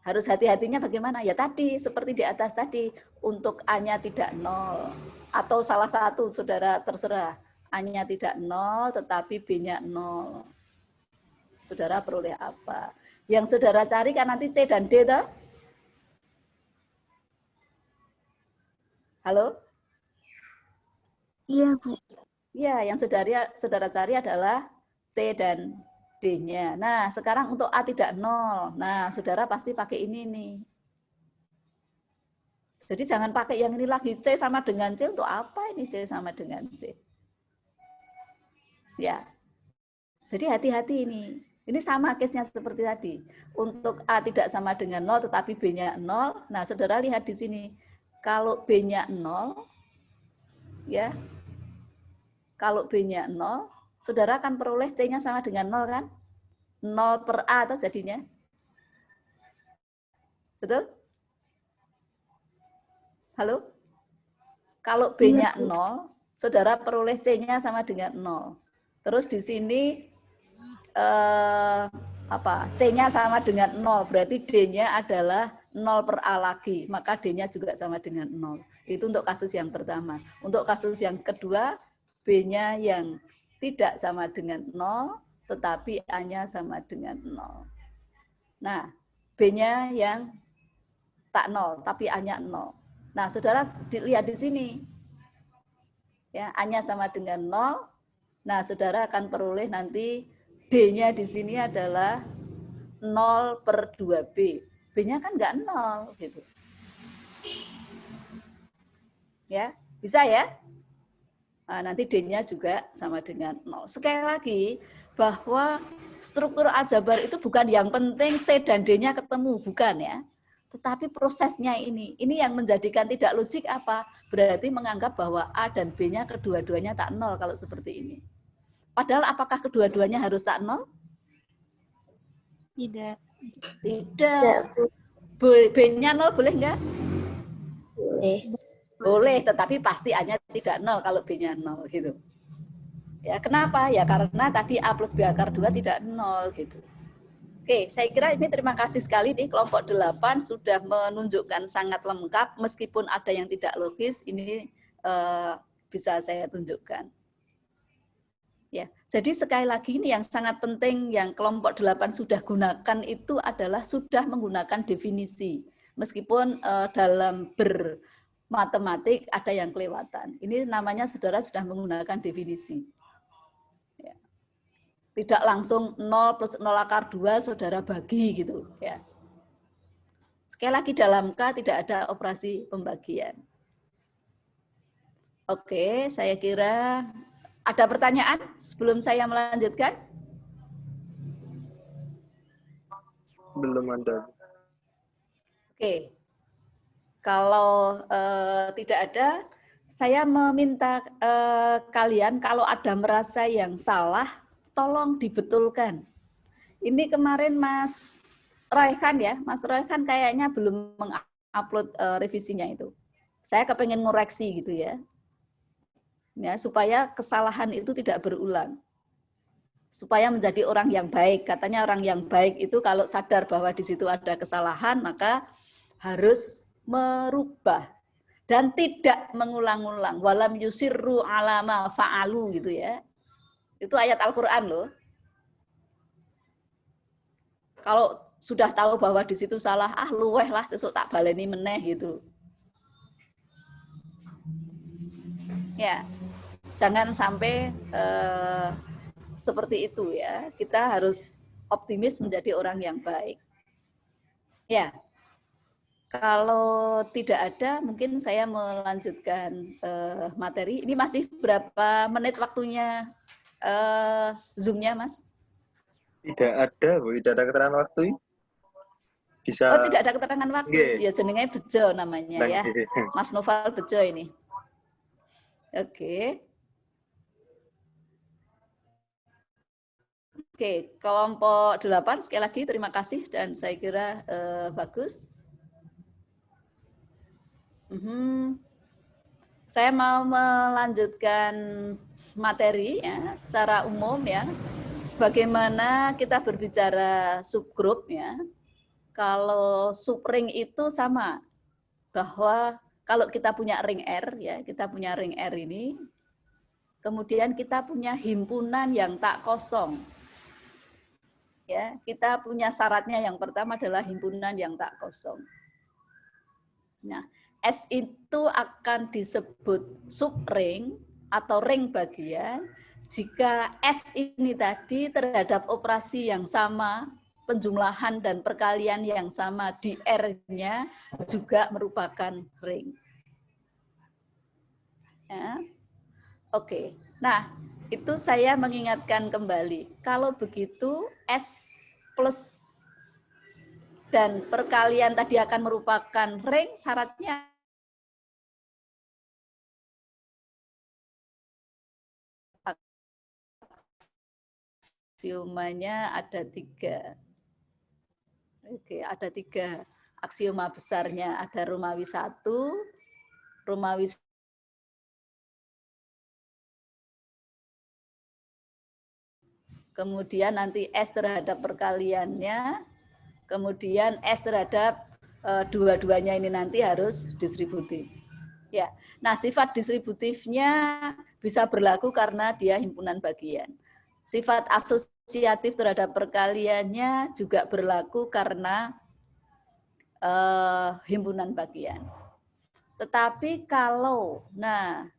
Harus hati-hatinya bagaimana? Ya tadi, seperti di atas tadi. Untuk A-nya tidak 0. Atau salah satu, saudara terserah. A-nya tidak 0, tetapi B-nya 0. Saudara peroleh apa? Yang saudara cari kan nanti C dan D, toh? Halo? Iya, Bu. Ya, yang saudara cari adalah C dan D-nya. Nah, sekarang untuk A tidak 0. Nah, saudara pasti pakai ini nih. Jadi jangan pakai yang ini lagi. C sama dengan C, untuk apa ini C sama dengan C? Ya. Jadi hati-hati ini. Ini sama case-nya seperti tadi. Untuk A tidak sama dengan 0, tetapi B-nya 0. Nah, saudara lihat di sini. Kalau B-nya 0, ya. Kalau B-nya 0, saudara akan peroleh C-nya sama dengan 0 kan? 0 per A atau jadinya. Betul? Halo? Kalau B-nya 0, saudara peroleh C-nya sama dengan 0. Terus di sini C-nya sama dengan 0, berarti D-nya adalah 0 per A lagi, maka D-nya juga sama dengan 0. Itu untuk kasus yang pertama. Untuk kasus yang kedua, B-nya yang tidak sama dengan 0, tetapi A-nya sama dengan 0. Nah, B-nya yang tak 0, tapi A-nya 0. Nah, saudara lihat di sini. Ya, A-nya sama dengan 0. Nah, saudara akan peroleh nanti D-nya di sini adalah 0 per 2B. B-nya kan nggak 0 gitu. Ya, bisa ya? Nah, nanti D-nya juga sama dengan 0. Sekali lagi, bahwa struktur aljabar itu bukan yang penting C dan D-nya ketemu, bukan ya. Tetapi prosesnya ini yang menjadikan tidak logik apa? Berarti menganggap bahwa A dan B-nya kedua-duanya tak 0 kalau seperti ini. Padahal apakah kedua-duanya harus tak 0? Tidak. Tidak. B-nya 0 boleh enggak? Boleh. Boleh, tetapi pasti A-nya tidak 0 kalau B-nya 0 gitu. Ya, kenapa? Ya karena tadi A plus B akar 2 tidak 0 gitu. Oke, saya kira ini terima kasih sekali nih kelompok 8 sudah menunjukkan sangat lengkap meskipun ada yang tidak logis, ini bisa saya tunjukkan. Ya, jadi sekali lagi ini yang sangat penting yang kelompok 8 sudah gunakan itu adalah sudah menggunakan definisi. Meskipun dalam bermatematik ada yang kelewatan. Ini namanya saudara sudah menggunakan definisi. Ya. Tidak langsung 0 plus 0 akar 2 saudara bagi gitu ya. Sekali lagi dalam K tidak ada operasi pembagian. Oke, saya kira ada pertanyaan sebelum saya melanjutkan? Belum ada. Oke. Kalau tidak ada, saya meminta kalian kalau ada merasa yang salah tolong dibetulkan. Ini kemarin Mas Royhan ya, Mas Royhan kayaknya belum mengupload revisinya itu. Saya kepengen ngoreksi gitu ya. Ya, supaya kesalahan itu tidak berulang. Supaya menjadi orang yang baik. Katanya orang yang baik itu kalau sadar bahwa di situ ada kesalahan, maka harus merubah dan tidak mengulang-ulang. Walam yusirru ala ma fa'alu gitu ya. Itu ayat Al-Qur'an loh. Kalau sudah tahu bahwa di situ salah, luweh lah sesuk tak baleni meneh gitu. Ya, jangan sampai seperti itu ya. Kita harus optimis menjadi orang yang baik. Ya, kalau tidak ada, mungkin saya melanjutkan materi. Ini masih berapa menit waktunya Zoom-nya, Mas? Tidak ada, Bu. Tidak ada keterangan waktu. Bisa. Oh, tidak ada keterangan waktu. Okay. Ya, jenengnya Bejo namanya ya. Mas Noval Bejo ini. Oke. Oke, kelompok 8 sekali lagi terima kasih dan saya kira bagus. Saya mau melanjutkan materi ya secara umum ya. Sebagaimana kita berbicara subgrup ya. Kalau subring itu sama bahwa kalau kita punya ring R ya, kita punya ring R ini, kemudian kita punya himpunan yang tak kosong. Ya, kita punya syaratnya yang pertama adalah himpunan yang tak kosong. Nah, S itu akan disebut subring atau ring bagian jika S ini tadi terhadap operasi yang sama, penjumlahan dan perkalian yang sama di R-nya juga merupakan ring. Ya. Oke, nah itu saya mengingatkan kembali. Kalau begitu S plus dan perkalian tadi akan merupakan ring, syaratnya aksiomanya ada 3. Oke, ada 3 aksioma besarnya. Ada Romawi 1, Romawi kemudian nanti S terhadap perkaliannya, kemudian S terhadap dua-duanya ini nanti harus distributif. Ya, nah sifat distributifnya bisa berlaku karena dia himpunan bagian. Sifat asosiatif terhadap perkaliannya juga berlaku karena himpunan bagian. Tetapi kalau, nah,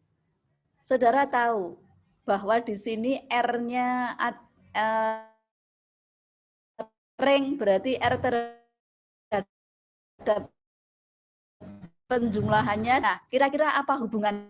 saudara tahu bahwa di sini R-nya ring, berarti R terhadap penjumlahannya. Nah, kira-kira apa hubungan?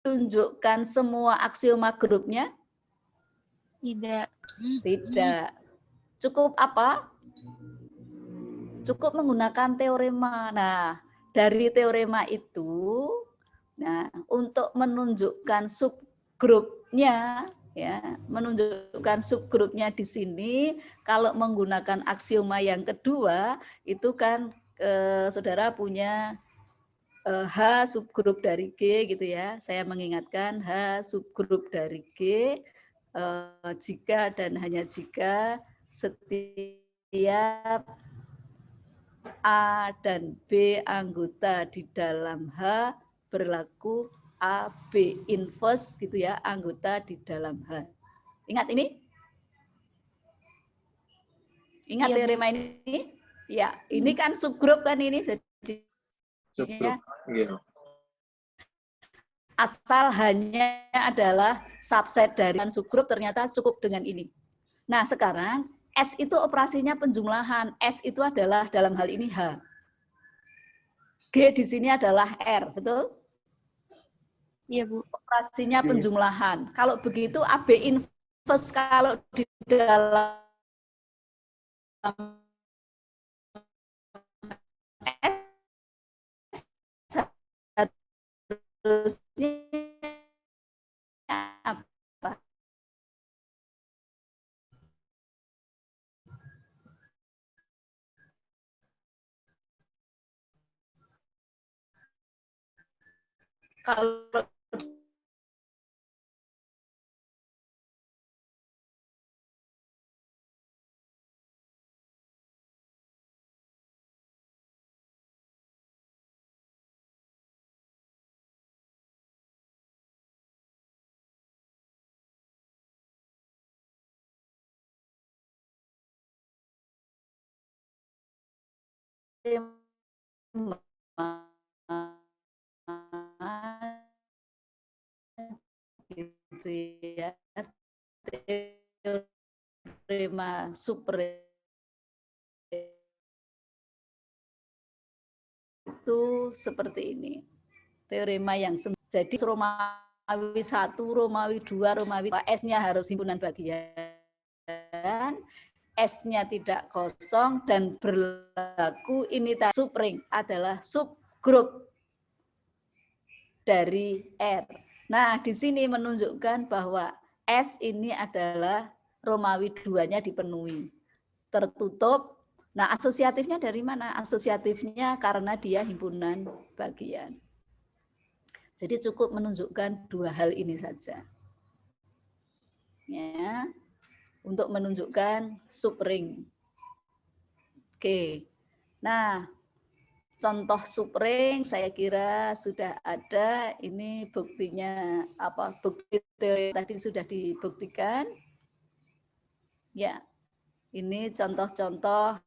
Tunjukkan semua aksioma grupnya? Tidak. Tidak. Cukup apa? Cukup menggunakan teorema. Nah, dari teorema itu, nah, untuk menunjukkan subgrupnya, ya, menunjukkan subgrupnya di sini, kalau menggunakan aksioma yang kedua, itu kan saudara punya H subgrup dari G gitu ya. Saya mengingatkan H subgrup dari G jika dan hanya jika setiap A dan B anggota di dalam H berlaku A, B inverse gitu ya, anggota di dalam H. Ingat ini? Ingat teorema ini? Ya, ini kan subgrup kan ini. Jadi Subgrup. Iya. Asal hanya adalah subset dari subgrup ternyata cukup dengan ini. Nah, sekarang S itu operasinya penjumlahan. S itu adalah dalam hal ini H. G di sini adalah R, betul? Iya, Bu. Operasinya penjumlahan. Kalau begitu AB inverse kalau di dalam harusnya apa? Kalau gitu ya, teorema suprema itu seperti ini. Teorema yang jadi Romawi 1, Romawi 2, Romawi 2, S-nya harus himpunan bagian, S-nya tidak kosong dan berlaku ini subring adalah subgrup dari R. Nah, di sini menunjukkan bahwa S ini adalah Romawi 2-nya dipenuhi. Tertutup. Nah, asosiatifnya dari mana? Asosiatifnya karena dia himpunan bagian. Jadi cukup menunjukkan 2 hal ini saja. Ya. Untuk menunjukkan subring. Oke. Nah, contoh subring saya kira sudah ada. Ini buktinya apa? Bukti teori tadi sudah dibuktikan. Ya. Ini contoh-contoh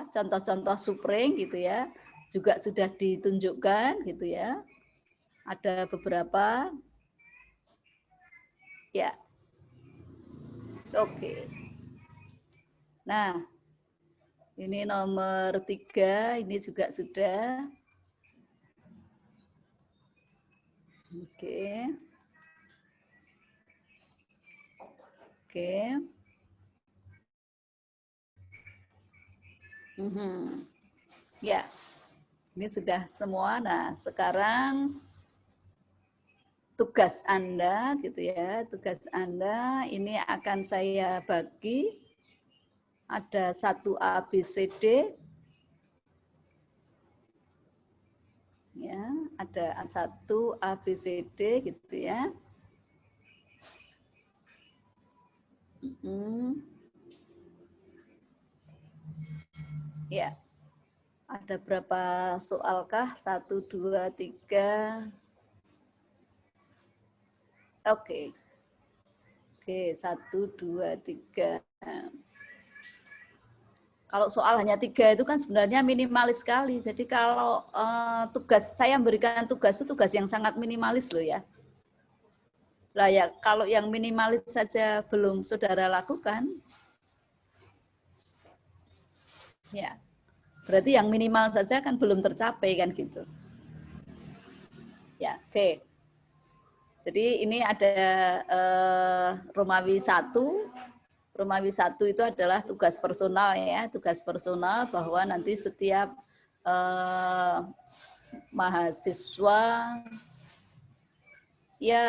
contoh-contoh subring gitu ya. Juga sudah ditunjukkan gitu ya. Ada beberapa. Ya. Oke. Nah, Ini nomor 3, ini juga sudah. Oke. Oke. Ya, ini sudah semua. Nah, sekarang tugas Anda, gitu ya. Tugas Anda ini akan saya bagi. Ada 1 ABCD. Ya, ada 1 ABCD gitu ya. Ya. Ada berapa soalkah? 1, 2, 3. Oke. Oke, 1, 2, 3. Kalau soal hanya 3 itu kan sebenarnya minimalis sekali. Jadi kalau tugas, saya memberikan tugas itu tugas yang sangat minimalis loh ya. Lah ya, kalau yang minimalis saja belum saudara lakukan, ya berarti yang minimal saja kan belum tercapai kan gitu. Ya, oke. Jadi ini ada Romawi 1. Romawi 1 itu adalah tugas personal ya, tugas personal bahwa nanti setiap mahasiswa ya,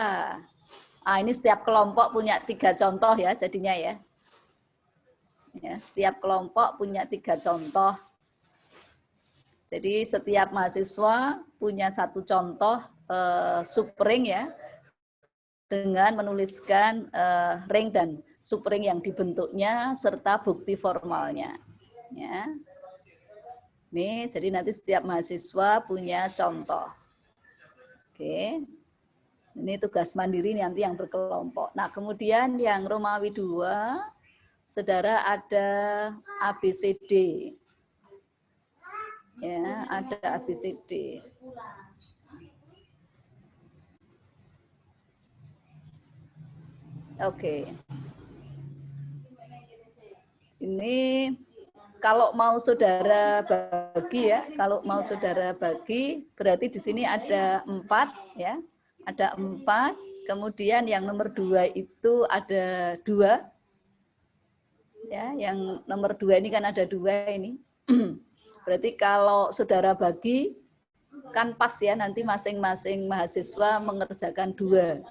ini setiap kelompok punya 3 contoh ya jadinya ya. Ya, setiap kelompok punya 3 contoh. Jadi setiap mahasiswa punya 1 contoh subring ya, dengan menuliskan ring dan subring yang dibentuknya serta bukti formalnya. Ya. Nih, jadi nanti setiap mahasiswa punya contoh. Oke. Ini tugas mandiri nanti yang berkelompok. Nah, kemudian yang Romawi 2, saudara ada ABCD. Ya, ada ABCD. Oke. Ini kalau mau saudara bagi ya, kalau mau saudara bagi berarti di sini ada 4 ya. Ada 4, kemudian yang nomor 2 itu ada 2. Ya, yang nomor 2 ini kan ada 2 ini. Berarti kalau saudara bagi kan pas ya, nanti masing-masing mahasiswa mengerjakan 2.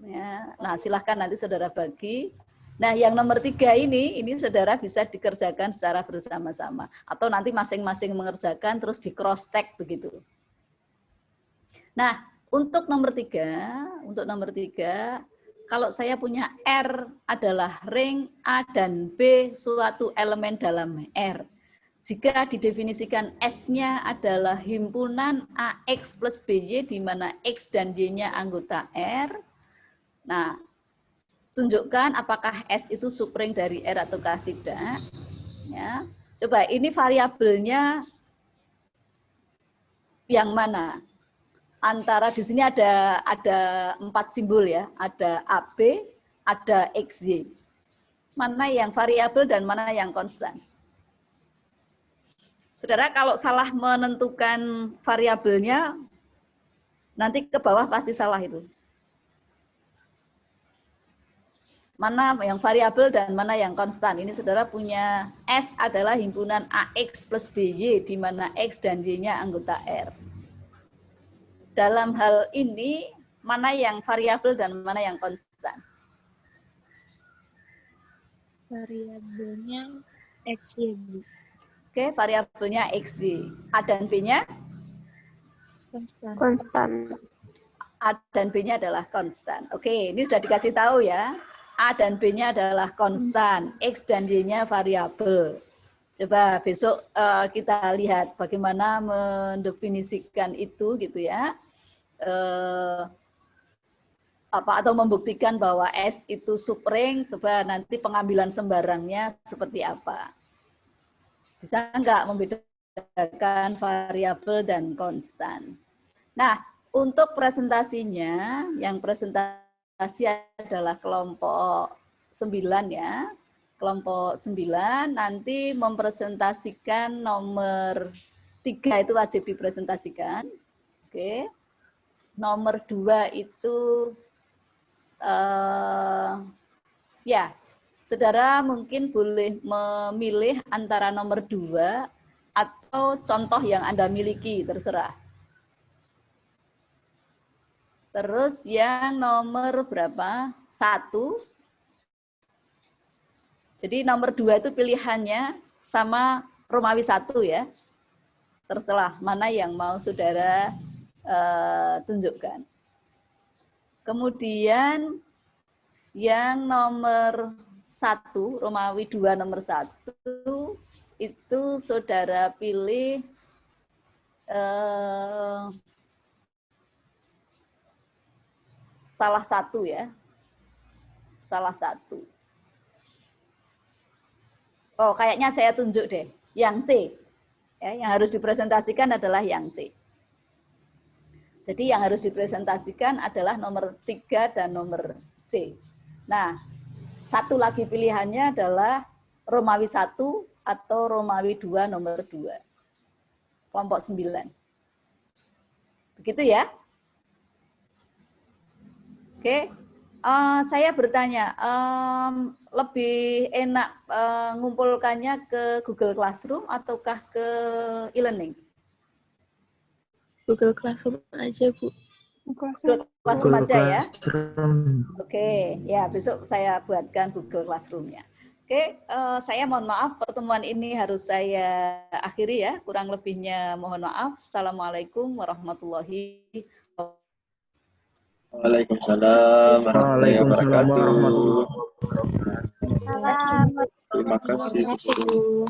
Ya, nah silahkan nanti saudara bagi. Nah yang nomor 3 ini saudara bisa dikerjakan secara bersama-sama. Atau nanti masing-masing mengerjakan terus di cross check begitu. Nah untuk nomor 3, kalau saya punya R adalah ring A dan B suatu elemen dalam R. Jika didefinisikan S-nya adalah himpunan AX plus BY di mana X dan Y-nya anggota R. Nah, tunjukkan apakah S itu subring dari R ataukah tidak. Ya. Coba ini variabelnya yang mana? Antara di sini ada 4 simbol ya, ada AB, ada XY. Mana yang variabel dan mana yang konstan? Saudara kalau salah menentukan variabelnya, nanti ke bawah pasti salah itu. Mana yang variabel dan mana yang konstan. Ini saudara punya S adalah himpunan AX plus BY, di mana X dan Y-nya anggota R. Dalam hal ini, mana yang variabel dan mana yang konstan? Variabelnya XY, Bu. Oke, variabelnya XY. A dan B-nya? Konstan. A dan B-nya adalah konstan. Oke, ini sudah dikasih tahu ya. A dan B-nya adalah konstan, X dan Y-nya variabel. Coba besok kita lihat bagaimana mendefinisikan itu gitu ya. Atau membuktikan bahwa S itu subring, coba nanti pengambilan sembarangnya seperti apa. Bisa enggak membedakan variabel dan konstan. Nah, untuk presentasinya, yang presentasi adalah kelompok 9 ya. Kelompok 9 nanti mempresentasikan nomor 3 itu wajib dipresentasikan. Oke. Nomor 2 itu ya, saudara mungkin boleh memilih antara nomor 2 atau contoh yang Anda miliki, terserah. Terus yang nomor berapa? 1. Jadi nomor 2 itu pilihannya sama Romawi 1 ya. Terserah mana yang mau saudara tunjukkan. Kemudian yang nomor 1, Romawi 2 nomor 1, itu saudara pilih salah satu ya. Salah satu. Oh, kayaknya saya tunjuk deh. Yang C. Ya, yang harus dipresentasikan adalah yang C. Jadi yang harus dipresentasikan adalah nomor 3 dan nomor C. Nah, satu lagi pilihannya adalah Romawi 1 atau Romawi 2 nomor 2. Kelompok 9. Begitu ya? Oke. Saya bertanya, lebih enak ngumpulkannya ke Google Classroom ataukah ke e-learning? Google Classroom aja, Bu. Google Classroom aja ya. Oke, ya besok saya buatkan Google Classroom-nya. Oke, saya mohon maaf pertemuan ini harus saya akhiri ya. Kurang lebihnya mohon maaf. Assalamualaikum warahmatullahi wabarakatuh. Waalaikumsalam warahmatullahi wabarakatuh. Salam. Terima kasih. Bu.